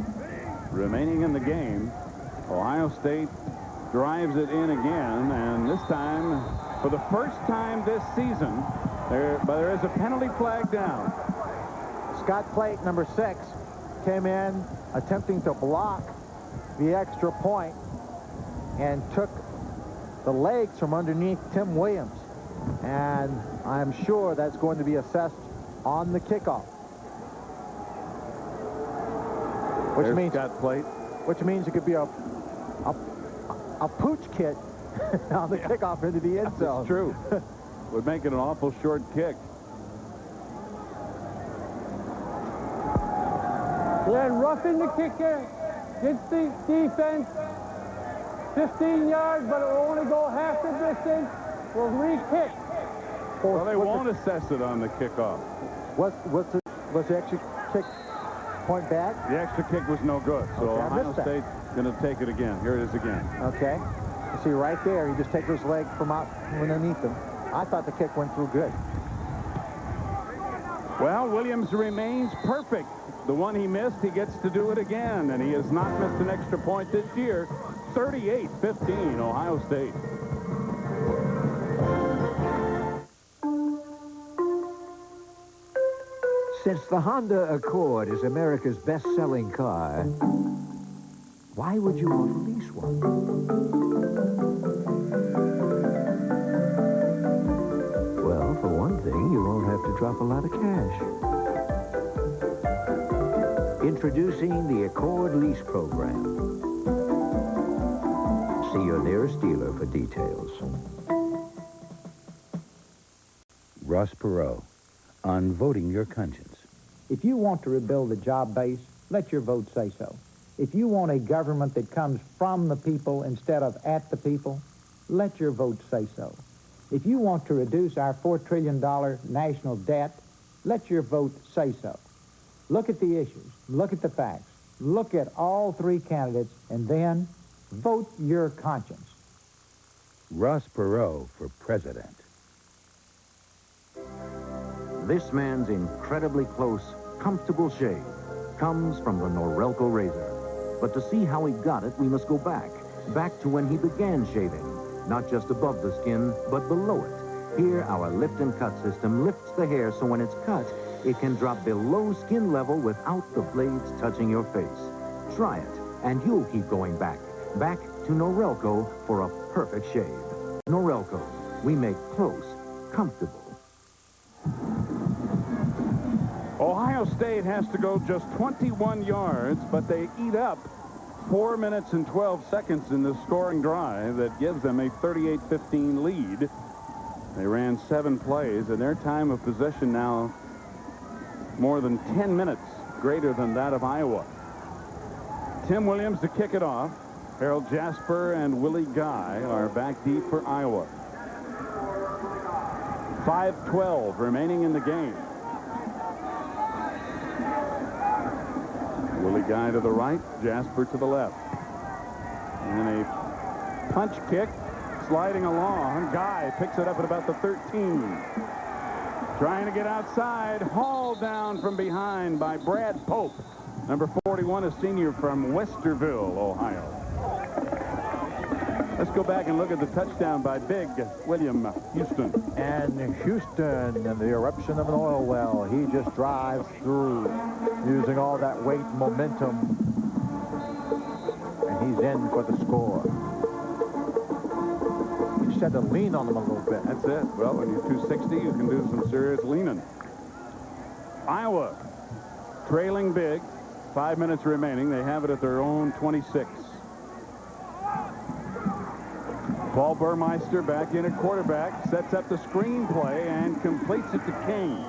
remaining in the game. Ohio State drives it in again, and this time, for the first time this season, there is a penalty flag down. Scott Plate, number 6, came in attempting to block the extra point and took the legs from underneath Tim Williams. And I'm sure that's going to be assessed on the kickoff. Which means it could be a pooch kick on the kickoff into the end zone. That's true. Would make it an awful short kick. Then roughing the kicker, gets the defense 15 yards, but it will only go half the distance. Will re-kick. Well, they won't assess it on the kickoff. Was the extra kick point back? The extra kick was no good, so Ohio State's going to take it again. Here it is again. Okay. You see right there, he just takes his leg from out from underneath him. I thought the kick went through good. Well, Williams remains perfect. The one he missed, he gets to do it again, and he has not missed an extra point this year. 38-15, Ohio State. Since the Honda Accord is America's best-selling car, why would you want to lease one? Well, for one thing, you won't have to drop a lot of cash. Introducing the Accord Lease Program. See your nearest dealer for details. Ross Perot, on voting your conscience. If you want to rebuild the job base, let your vote say so. If you want a government that comes from the people instead of at the people, let your vote say so. If you want to reduce our $4 trillion national debt, let your vote say so. Look at the issues. Look at the facts. Look at all three candidates, and then vote your conscience. Ross Perot for president. This man's incredibly close, comfortable shave comes from the Norelco razor. But to see how he got it, we must go back to when he began shaving. Not just above the skin, but below it. Here, our lift and cut system lifts the hair so when it's cut, it can drop below skin level without the blades touching your face. Try it, and you'll keep going back to Norelco for a perfect shave. Norelco, we make close, comfortable. Ohio State has to go just 21 yards, but they eat up 4 minutes and 12 seconds in the scoring drive that gives them a 38-15 lead. They ran 7 plays, and their time of possession now more than 10 minutes greater than that of Iowa. Tim Williams to kick it off. Harold Jasper and Willie Guy are back deep for Iowa. 5:12 remaining in the game. Willie Guy to the right, Jasper to the left. And a punch kick sliding along. Guy picks it up at about the 13. Trying to get outside, hauled down from behind by Brad Pope. Number 41, a senior from Westerville, Ohio. Let's go back and look at the touchdown by big William Houston. And Houston, in the eruption of an oil well, he just drives through using all that weight and momentum. And he's in for the score. You just had to lean on him a little bit. That's it. Well, when you're 260, you can do some serious leaning. Iowa trailing big. 5 minutes remaining. They have it at their own 26. Paul Burmeister back in at quarterback, sets up the screenplay and completes it to King.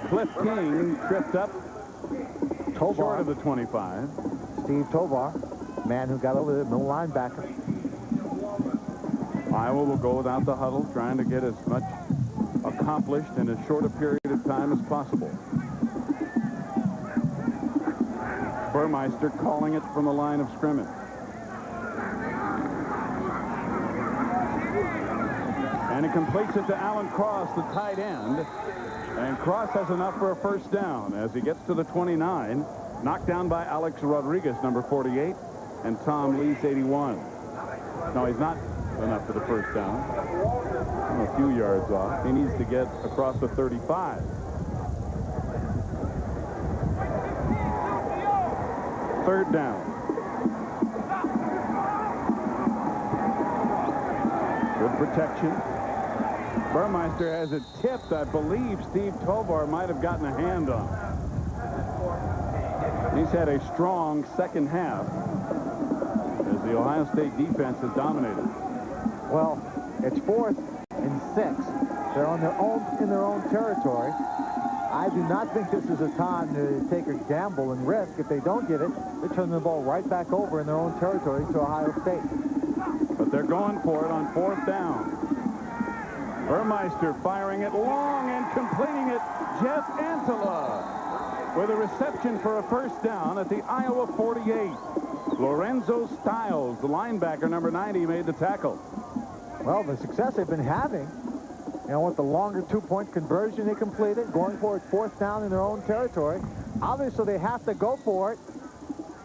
Cliff King tripped up short of the 25. Steve Tovar, man who got over the middle linebacker. Iowa will go without the huddle, trying to get as much accomplished in as short a period of time as possible. Burmeister calling it from the line of scrimmage. And he completes it to Alan Cross, the tight end. And Cross has enough for a first down as he gets to the 29. Knocked down by Alex Rodriguez, number 48, and Tom Lees, 81. No, he's not enough for the first down. A few yards off. He needs to get across the 35. Third down. Good protection. Burmeister has it tipped. I believe Steve Tovar might have gotten a hand on it. He's had a strong second half as the Ohio State defense has dominated. Well, it's 4th and 6. They're on in their own territory. I do not think this is a time to take a gamble and risk. If they don't get it, they turn the ball right back over in their own territory to Ohio State. But they're going for it on 4th down. Burmeister firing it long and completing it. Jeff Antela with a reception for a first down at the Iowa 48. Lorenzo Stiles, the linebacker, number 90, made the tackle. Well, the success they've been having, you know, with the longer two-point conversion they completed, going for it 4th down in their own territory. Obviously, they have to go for it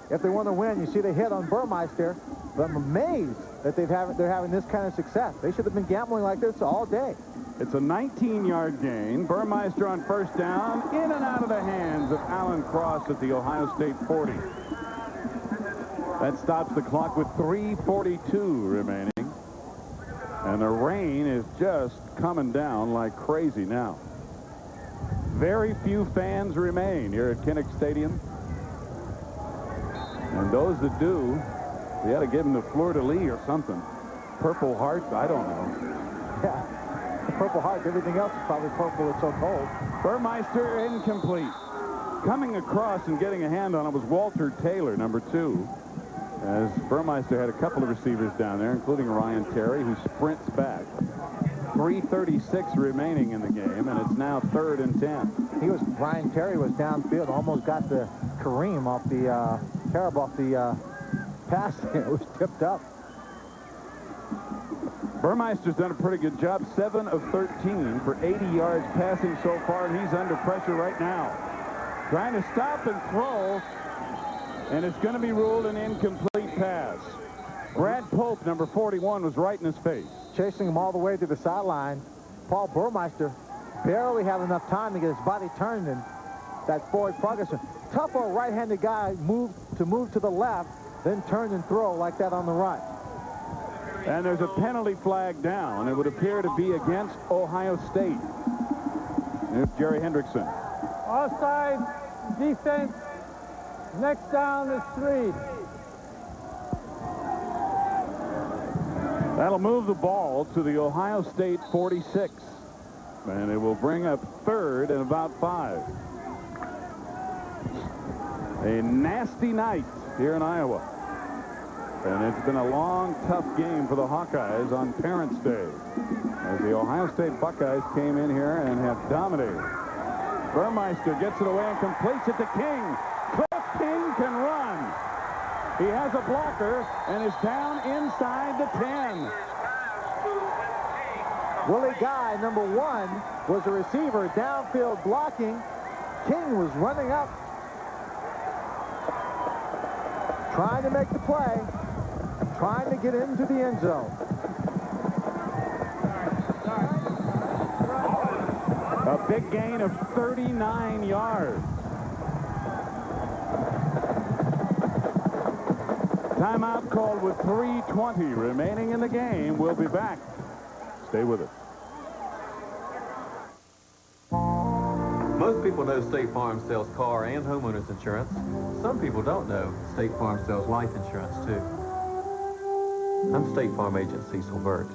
if they want to win. You see the hit on Burmeister. But I'm amazed that they're having this kind of success. They should have been gambling like this all day. It's a 19-yard gain. Burmeister on first down, in and out of the hands of Alan Cross at the Ohio State 40. That stops the clock with 3:42 remaining. And the rain is just coming down like crazy now. Very few fans remain here at Kinnick Stadium. And those that do, they ought to give them the fleur-de-lis or something. Purple Hearts, I don't know. Yeah, the Purple Hearts, everything else is probably purple, it's so cold. Burmeister incomplete. Coming across and getting a hand on it was Walter Taylor, number 2. As Burmeister had a couple of receivers down there, including Ryan Terry, who sprints back. 3:36 remaining in the game, and it's now 3rd and 10. Ryan Terry was downfield, almost got the Kareem off the, Carob off the, pass. It was tipped up. Burmeister's done a pretty good job. 7 of 13 for 80 yards passing so far, and he's under pressure right now. Trying to stop and throw, and it's going to be ruled an incomplete pass. Brad Pope, number 41, was right in his face. Chasing him all the way to the sideline. Paul Burmeister barely had enough time to get his body turned in that forward progress. Tough for a right-handed guy move to the left, then turn and throw like that on the right. And there's a penalty flag down. It would appear to be against Ohio State. Here's Jerry Hendrickson. Offside defense. Next down is 3. That'll move the ball to the Ohio State 46. And it will bring up 3rd and about 5. A nasty night here in Iowa. And it's been a long, tough game for the Hawkeyes on Parents' Day, as the Ohio State Buckeyes came in here and have dominated. Burmeister gets it away and completes it to King. Cliff King can run. He has a blocker and is down inside the 10. Willie Guy, number 1, was a receiver downfield blocking. King was running up, trying to make the play, trying to get into the end zone. A big gain of 39 yards. Timeout called with 3:20 remaining in the game. We'll be back. Stay with us. Most people know State Farm sells car and homeowners insurance. Some people don't know State Farm sells life insurance, too. I'm State Farm Agent Cecil Burt.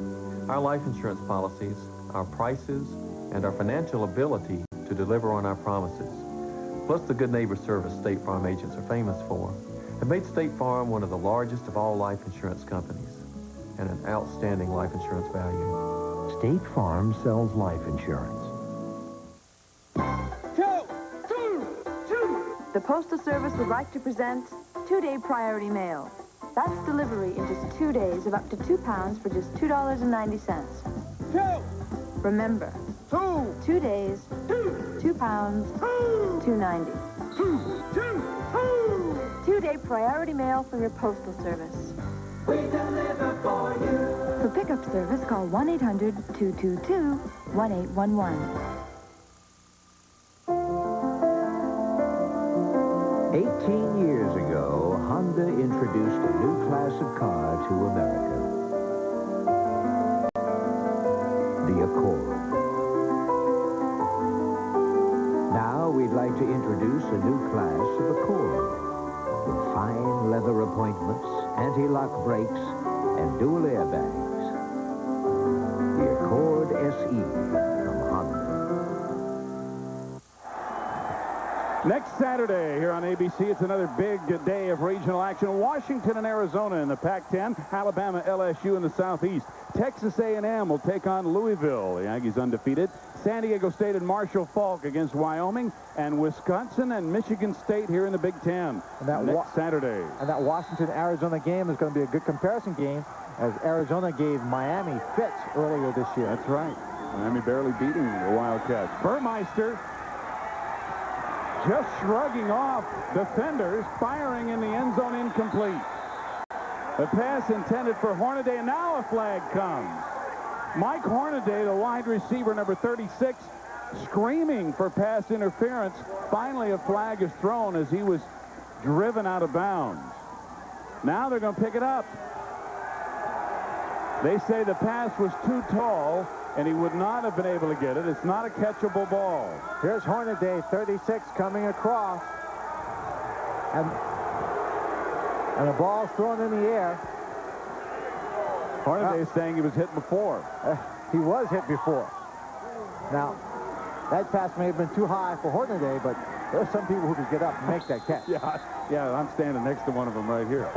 Our life insurance policies, our prices, and our financial ability to deliver on our promises, plus the good neighbor service State Farm agents are famous for, have made State Farm one of the largest of all life insurance companies and an outstanding life insurance value. State Farm sells life insurance. The Postal Service would like to present 2-day priority mail. That's delivery in just 2 days of up to 2 pounds for just $2.90. Remember, 2 days, 2 pounds, $2.90. 2-day priority mail from your Postal Service. We deliver for you. For pickup service, call 1-800-222-1811. 18 years ago, Honda introduced a new class of car to America. The Accord. Now we like to introduce a new class of Accord. With fine leather appointments, anti-lock brakes, and dual airbags. The Accord SE from Honda. Next Saturday here on ABC, it's another big day of regional action. Washington and Arizona in the Pac-10, Alabama, LSU in the Southeast. Texas A&M will take on Louisville. The Aggies undefeated. San Diego State and Marshall Falk against Wyoming, and Wisconsin and Michigan State here in the Big Ten. And that next Saturday. And that Washington-Arizona game is going to be a good comparison game, as Arizona gave Miami fits earlier this year. That's right. Miami barely beating the Wildcats. Burmeister just shrugging off defenders, firing in the end zone, incomplete. The pass intended for Hornaday, and now a flag comes. Mike Hornaday, the wide receiver, number 36, screaming for pass interference. Finally, a flag is thrown as he was driven out of bounds. Now they're going to pick it up. They say the pass was too tall, and he would not have been able to get it. It's not a catchable ball. Here's Hornaday, 36, coming across. And the ball's thrown in the air. Hornaday's saying he was hit before. He was hit before. Now, that pass may have been too high for Hornaday, but there's some people who could get up and make that catch. Yeah, I'm standing next to one of them right here.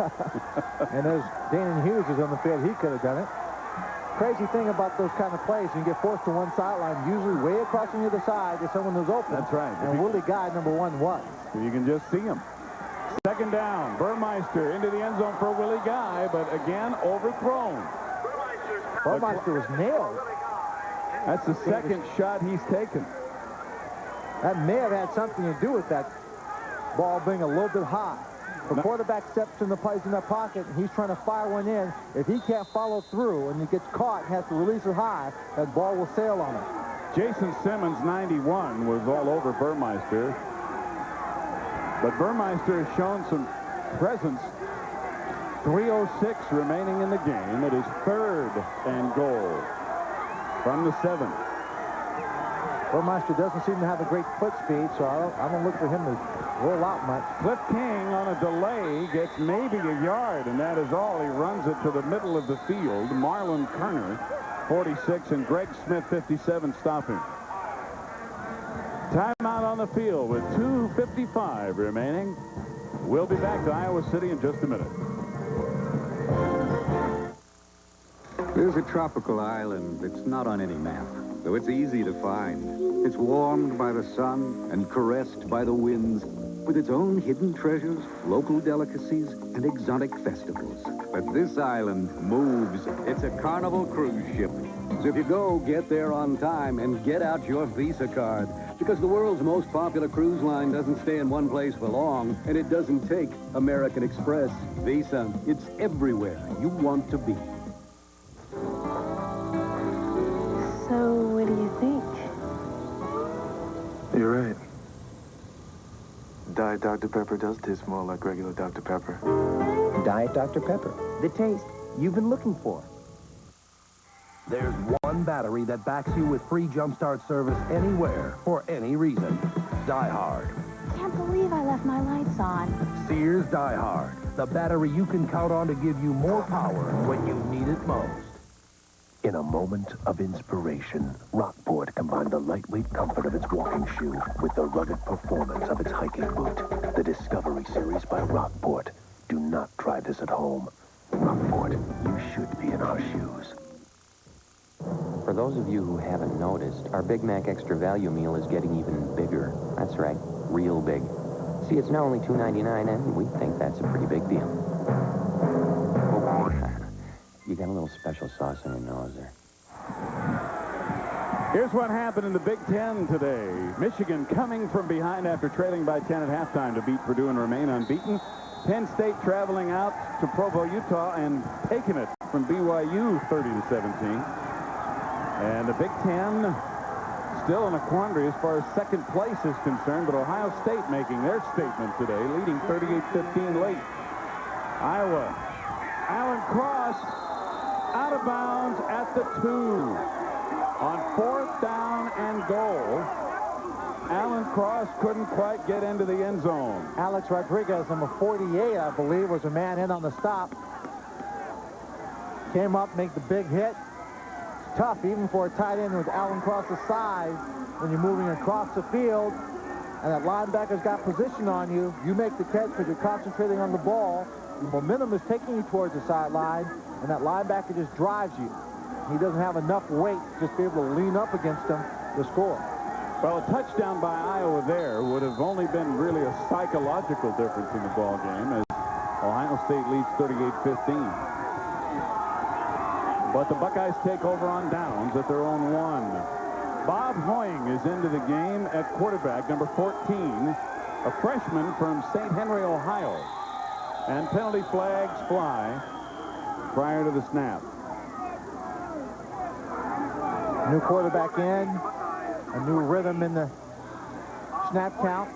And there's Danon Hughes is on the field. He could have done it. Crazy thing about those kind of plays, you get forced to one sideline, usually way across on the other side is someone who's open. That's right. And Willie Guy, number 1, was. You can just see him. Second down, Burmeister into the end zone for Willie Guy, but again, overthrown. Burmeister was nailed. That's the second shot he's taken. That may have had something to do with that ball being a little bit high. The quarterback steps in the pocket, and he's trying to fire one in. If he can't follow through and he gets caught and has to release it high, that ball will sail on him. Jason Simmons, 91, was all over Burmeister. But Burmeister has shown some presence. 3:06 remaining in the game. It is 3rd and goal from the 7. Burmeister doesn't seem to have a great foot speed, so I don't look for him to roll out much. Cliff King on a delay gets maybe a yard, and that is all. He runs it to the middle of the field. Marlon Kerner, 46, and Greg Smith, 57, stopping. Timeout on the field with 2:55 remaining. We'll be back to Iowa City in just a minute. There's a tropical island that's not on any map, though it's easy to find. It's warmed by the sun and caressed by the winds, with its own hidden treasures, local delicacies, and exotic festivals. But this island moves. It's a Carnival cruise ship. So if you go, get there on time and get out your Visa card. Because the world's most popular cruise line doesn't stay in one place for long, and it doesn't take American Express. Visa, it's everywhere you want to be. So, what do you think? You're right. Diet Dr. Pepper does taste more like regular Dr. Pepper. Diet Dr. Pepper. The taste you've been looking for. There's one battery that backs you with free Jumpstart service anywhere, for any reason. Die Hard. Can't believe I left my lights on. Sears Die Hard. The battery you can count on to give you more power when you need it most. In a moment of inspiration, Rockport combined the lightweight comfort of its walking shoe with the rugged performance of its hiking boot. The Discovery Series by Rockport. Do not try this at home. Rockport, you should be in our shoes. For those of you who haven't noticed, our Big Mac Extra Value Meal is getting even bigger. That's right, real big. See, it's now only $2.99, and we think that's a pretty big deal. You got a little special sauce on your nose there. Here's what happened in the Big Ten today. Michigan coming from behind after trailing by 10 at halftime to beat Purdue and remain unbeaten. Penn State traveling out to Provo, Utah, and taking it from BYU 30-17. And the Big Ten still in a quandary as far as second place is concerned, but Ohio State making their statement today, leading 38-15 late. Iowa, Alan Cross, out of bounds at the 2 on 4th down and goal. Alan Cross couldn't quite get into the end zone. Alex Rodriguez, number 48, I believe, was a man in on the stop. Came up, make the big hit. It's tough, even for a tight end with Alan Cross's size, when you're moving across the field, and that linebacker's got position on you. You make the catch because you're concentrating on the ball. Your momentum is taking you towards the sideline, and that linebacker just drives you. He doesn't have enough weight to just be able to lean up against him to score. Well, a touchdown by Iowa there would have only been really a psychological difference in the ball game, as Ohio State leads 38-15. But the Buckeyes take over on downs at their own 1. Bob Hoying is into the game at quarterback, number 14, a freshman from St. Henry, Ohio. And penalty flags fly prior to the snap. New quarterback in, a new rhythm in the snap count.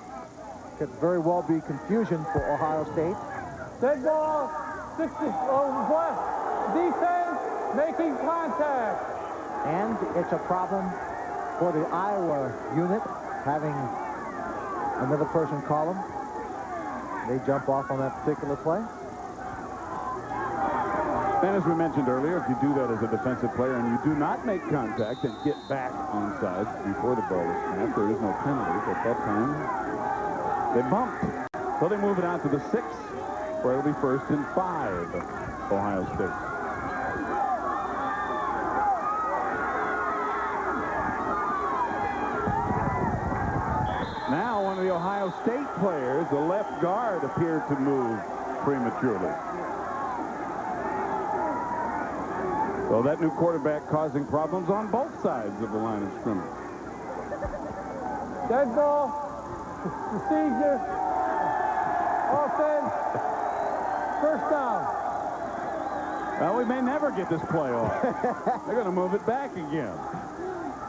Could very well be confusion for Ohio State. Dead ball, 60, left. Defense making contact. And it's a problem for the Iowa unit, having another person call them. They jump off on that particular play. And as we mentioned earlier, if you do that as a defensive player and you do not make contact and get back onside before the ball is snapped, there is no penalty. But that time, they bumped. So they move it out to the 6, where it'll be 1st and 5, Ohio State. Now, one of the Ohio State players, the left guard, appeared to move prematurely. So that new quarterback causing problems on both sides of the line of scrimmage. Dead ball, procedure, offense, 1st down. Well, we may never get this play off. They're going to move it back again.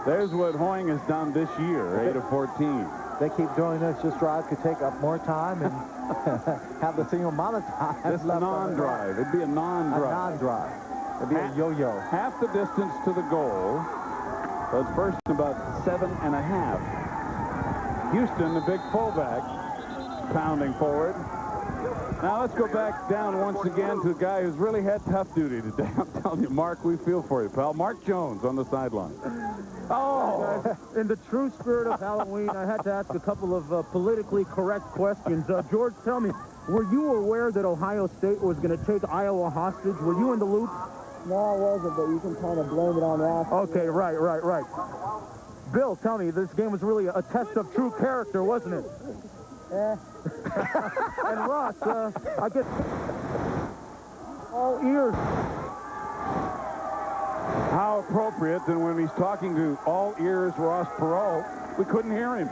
There's what Hoying has done this year, 8 of 14. They keep doing this. This drive could take up more time and have the same amount of time. This non-drive. It'd be a non-drive. A non-drive. It'd be a yo-yo. Half the distance to the goal. So it's 1st and about 7.5. Houston, the big fullback, pounding forward. Now let's go back down once again to a guy who's really had tough duty today. I'm telling you, Mark, we feel for you, pal. Mark Jones on the sideline. Oh! In the true spirit of Halloween, I had to ask a couple of politically correct questions. George, tell me, were you aware that Ohio State was going to take Iowa hostage? Were you in the loop? No, I wasn't, but you can kind of blame it on that. Okay, right. Bill, tell me, this game was really a test of true character, wasn't it? Yeah. And Ross, I guess all ears. How appropriate that when he's talking to all ears Ross Perot, we couldn't hear him.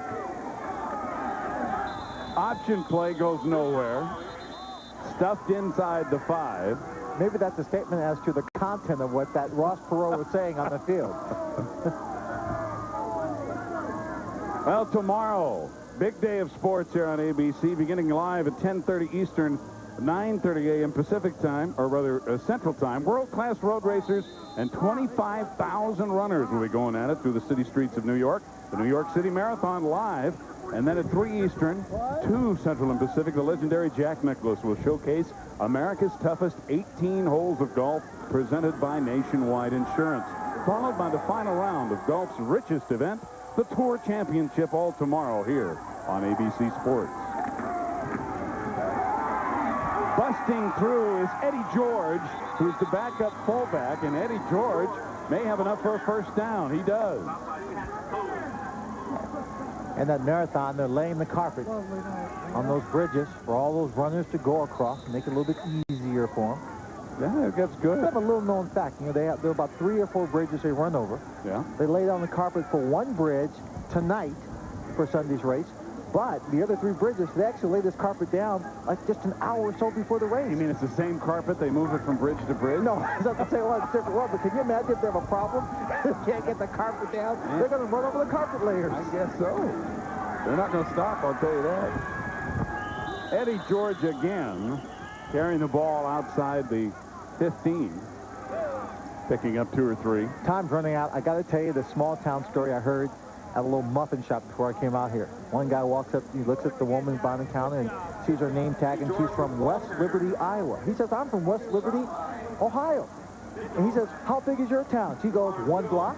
Option play goes nowhere. Stuffed inside the 5. Maybe that's a statement as to the content of what that Ross Perot was saying on the field. Well, tomorrow, big day of sports here on ABC, beginning live at 10:30 Eastern, 9:30 a.m. Pacific time, or rather Central time. World-class road racers and 25,000 runners will be going at it through the city streets of New York. The New York City Marathon live. And then at 3 Eastern, 2 Central and Pacific, the legendary Jack Nicklaus will showcase America's toughest 18 holes of golf presented by Nationwide Insurance. Followed by the final round of golf's richest event, the Tour Championship, all tomorrow here on ABC Sports. Busting through is Eddie George, who's the backup fullback, and Eddie George may have enough for a 1st down. He does. And that marathon, they're laying the carpet on those bridges for all those runners to go across, make it a little bit easier for them. Yeah, that's good. They have a little known fact. You know, there are about 3 or 4 bridges they run over. Yeah. They lay down the carpet for one bridge tonight for Sunday's race. But the other 3 bridges, they actually lay this carpet down like just an hour or so before the race. You mean it's the same carpet? They move it from bridge to bridge? No, it's not the same one. It's a different one. But can you imagine if they have a problem? They can't get the carpet down. Yeah. They're going to run over the carpet layers. I guess so. They're not going to stop, I'll tell you that. Eddie George again, carrying the ball outside the 15. Picking up 2 or 3. Time's running out. I got to tell you the small town story I heard at a little muffin shop before I came out here. One guy walks up, he looks at the woman behind the counter and sees her name tag, and she's from West Liberty, Iowa. He says, I'm from West Liberty, Ohio. And he says, how big is your town? She goes, 1 block.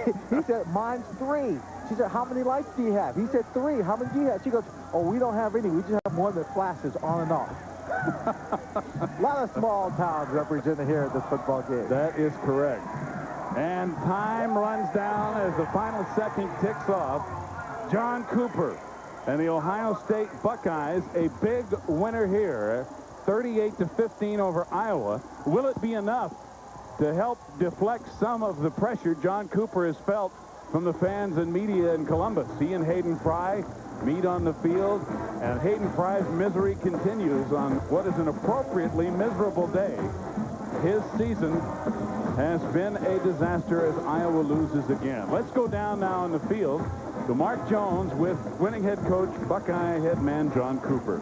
He said, mine's 3. She said, how many lights do you have? He said, 3. How many do you have? She goes, oh, we don't have any. We just have one that flashes on and off. A lot of small towns represented here at this football game. That is correct. And time runs down as the final second ticks off. John Cooper and the Ohio State Buckeyes, a big winner here, 38-15 over Iowa. Will it be enough to help deflect some of the pressure John Cooper has felt from the fans and media in Columbus? He and Hayden Fry meet on the field, and Hayden Fry's misery continues on what is an appropriately miserable day. His season has been a disaster as Iowa loses again. Let's go down now in the field to Mark Jones with winning head coach, Buckeye head man John Cooper.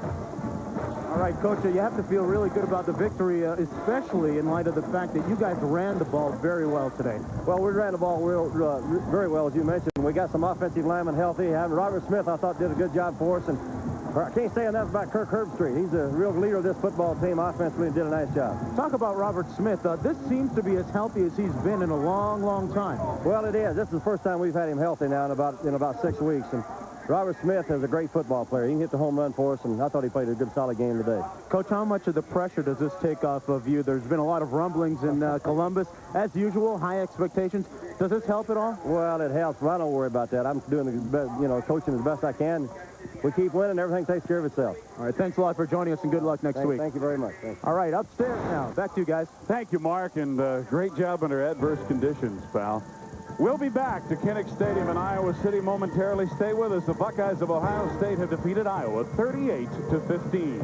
All right, Coach, you have to feel really good about the victory, especially in light of the fact that you guys ran the ball very well today. Well, we ran the ball very well, as you mentioned. We got some offensive linemen healthy. And Robert Smith, I thought, did a good job for us. And I can't say enough about Kirk Herbstreit. He's a real leader of this football team offensively and did a nice job. Talk about Robert Smith. This seems to be as healthy as he's been in a long, long time. Well, it is. This is the first time we've had him healthy now in about 6 weeks. And Robert Smith is a great football player. He can hit the home run for us, and I thought he played a good, solid game today. Coach, how much of the pressure does this take off of you? There's been a lot of rumblings in Columbus. As usual, high expectations. Does this help at all? Well, it helps, but I don't worry about that. I'm doing the best, coaching as best I can. We keep winning, everything takes care of itself. All right, thanks a lot for joining us, and good luck next week. Thank you very much. Thanks. All right, upstairs now. Back to you guys. Thank you, Mark, and great job under adverse conditions, pal. We'll be back to Kinnick Stadium in Iowa City momentarily. Stay with us. The Buckeyes of Ohio State have defeated Iowa 38-15.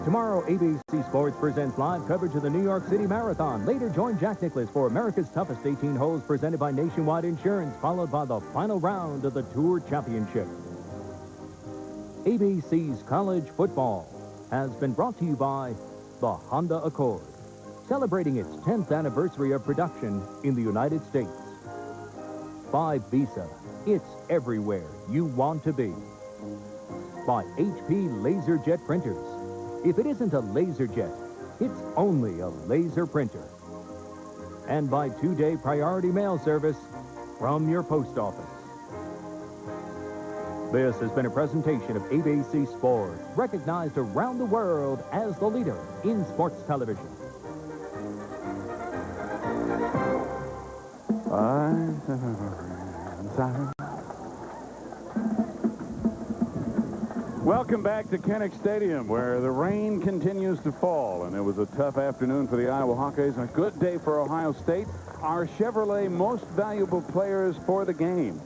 Tomorrow, ABC Sports presents live coverage of the New York City Marathon. Later, join Jack Nicklaus for America's Toughest 18 Holes presented by Nationwide Insurance, followed by the final round of the Tour Championship. ABC's College Football has been brought to you by the Honda Accord, celebrating its 10th anniversary of production in the United States. By Visa, it's everywhere you want to be. By HP LaserJet printers. If it isn't a LaserJet, it's only a laser printer. And by 2-day priority mail service from your post office. This has been a presentation of ABC Sports, recognized around the world as the leader in sports television. Welcome back to Kinnick Stadium, where the rain continues to fall, and it was a tough afternoon for the Iowa Hawkeyes. A good day for Ohio State. Our Chevrolet most valuable players for the game.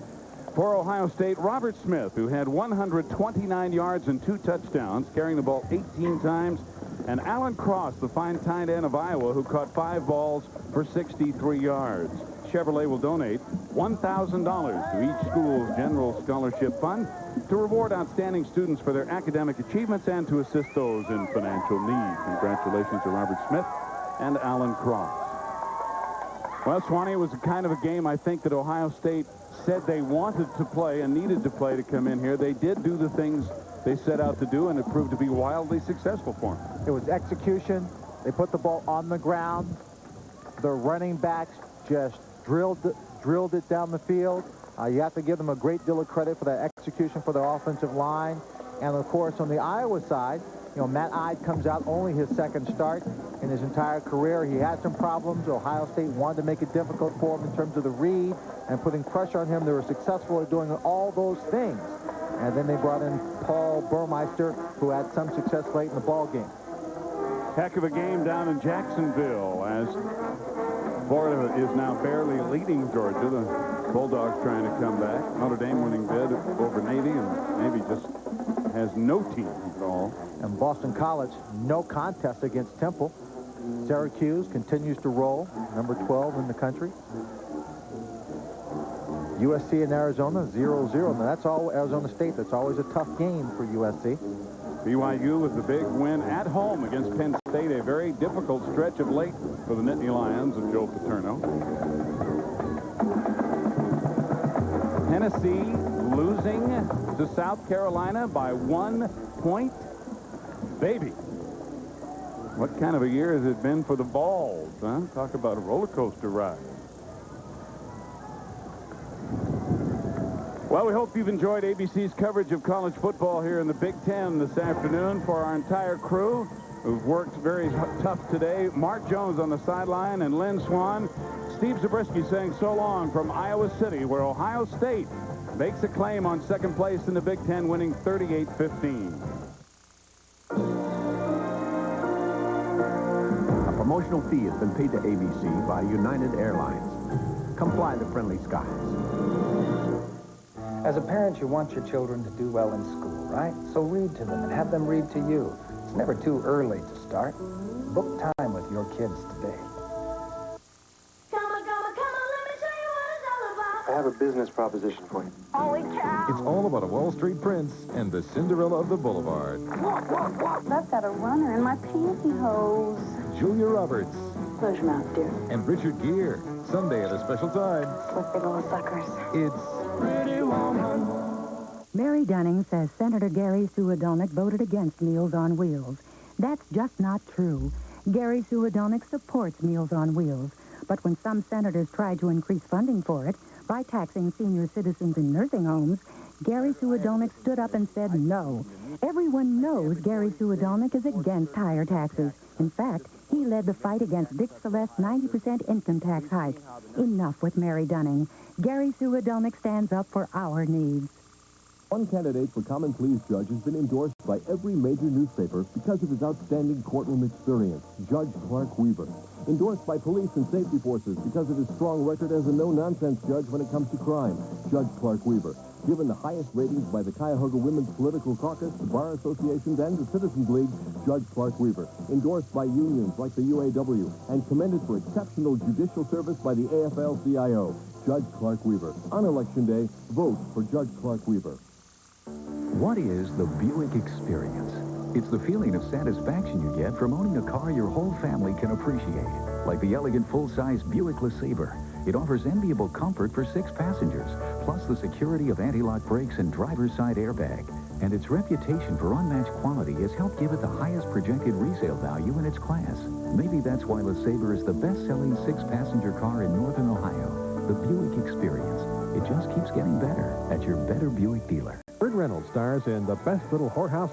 For Ohio State, Robert Smith, who had 129 yards and 2 touchdowns, carrying the ball 18 times, and Alan Cross, the fine tight end of Iowa, who caught 5 balls for 63 yards. Chevrolet will donate $1,000 to each school's general scholarship fund to reward outstanding students for their academic achievements and to assist those in financial need. Congratulations to Robert Smith and Alan Cross. Well, Swanee, it was a kind of a game, I think, that Ohio State said they wanted to play and needed to play to come in here. They did do the things they set out to do, and it proved to be wildly successful for them. It was execution. They put the ball on the ground. The running backs just drilled it down the field. You have to give them a great deal of credit for that execution for their offensive line. And, of course, on the Iowa side, Matt Ide comes out only his second start in his entire career. He had some problems. Ohio State wanted to make it difficult for him in terms of the read and putting pressure on him. They were successful at doing all those things. And then they brought in Paul Burmeister, who had some success late in the ball game. Heck of a game down in Jacksonville as Florida is now barely leading Georgia. The Bulldogs trying to come back. Notre Dame winning bid over Navy, and Navy just has no team at all. And Boston College, no contest against Temple. Syracuse continues to roll, number 12 in the country. USC and Arizona, 0-0. Now, that's all Arizona State. That's always a tough game for USC. BYU with the big win at home against Penn State. A very difficult stretch of late for the Nittany Lions of Joe Paterno. Tennessee losing to South Carolina by 1 point. Baby, what kind of a year has it been for the Vols, huh? Talk about a roller coaster ride. Well, we hope you've enjoyed ABC's coverage of college football here in the Big Ten this afternoon. For our entire crew, who've worked very tough today, Mark Jones on the sideline and Lynn Swan, Steve Zabriskie saying so long from Iowa City, where Ohio State makes a claim on second place in the Big Ten, winning 38-15. A promotional fee has been paid to ABC by United Airlines. Come fly the friendly skies. As a parent, you want your children to do well in school, right? So read to them and have them read to you. It's never too early to start. Book time with your kids today. I have a business proposition for you. Holy cow! It's all about a Wall Street prince and the Cinderella of the Boulevard. Walk, walk, walk. I've got a runner in my pantyhose. Julia Roberts. Close your mouth, dear. And Richard Gere. Sunday at a special time. With big old suckers. It's Pretty Woman. Mary Dunning says Senator Gary Suhadolnik voted against Meals on Wheels. That's just not true. Gary Suhadolnik supports Meals on Wheels. But when some senators tried to increase funding for it by taxing senior citizens in nursing homes, Gary Suhadolnik stood up and said no. Everyone knows Gary Suhadolnik is against higher taxes. In fact, he led the fight against Dick Celeste's 90% income tax hike. Enough with Mary Dunning. Gary Suhadolnik stands up for our needs. One candidate for Common Pleas judge has been endorsed by every major newspaper because of his outstanding courtroom experience, Judge Clark Weaver. Endorsed by police and safety forces because of his strong record as a no-nonsense judge when it comes to crime, Judge Clark Weaver. Given the highest ratings by the Cuyahoga Women's Political Caucus, the Bar Associations, and the Citizens League, Judge Clark Weaver. Endorsed by unions like the UAW and commended for exceptional judicial service by the AFL-CIO, Judge Clark Weaver. On Election Day, vote for Judge Clark Weaver. What is the Buick experience? It's the feeling of satisfaction you get from owning a car your whole family can appreciate, like the elegant full-size Buick LeSabre. It offers enviable comfort for 6 passengers, plus the security of anti-lock brakes and driver's side airbag. And its reputation for unmatched quality has helped give it the highest projected resale value in its class. Maybe that's why LeSabre is the best-selling 6-passenger car in Northern Ohio. The Buick experience. It just keeps getting better at your Better Buick dealer. Burt Reynolds stars in The Best Little Whorehouse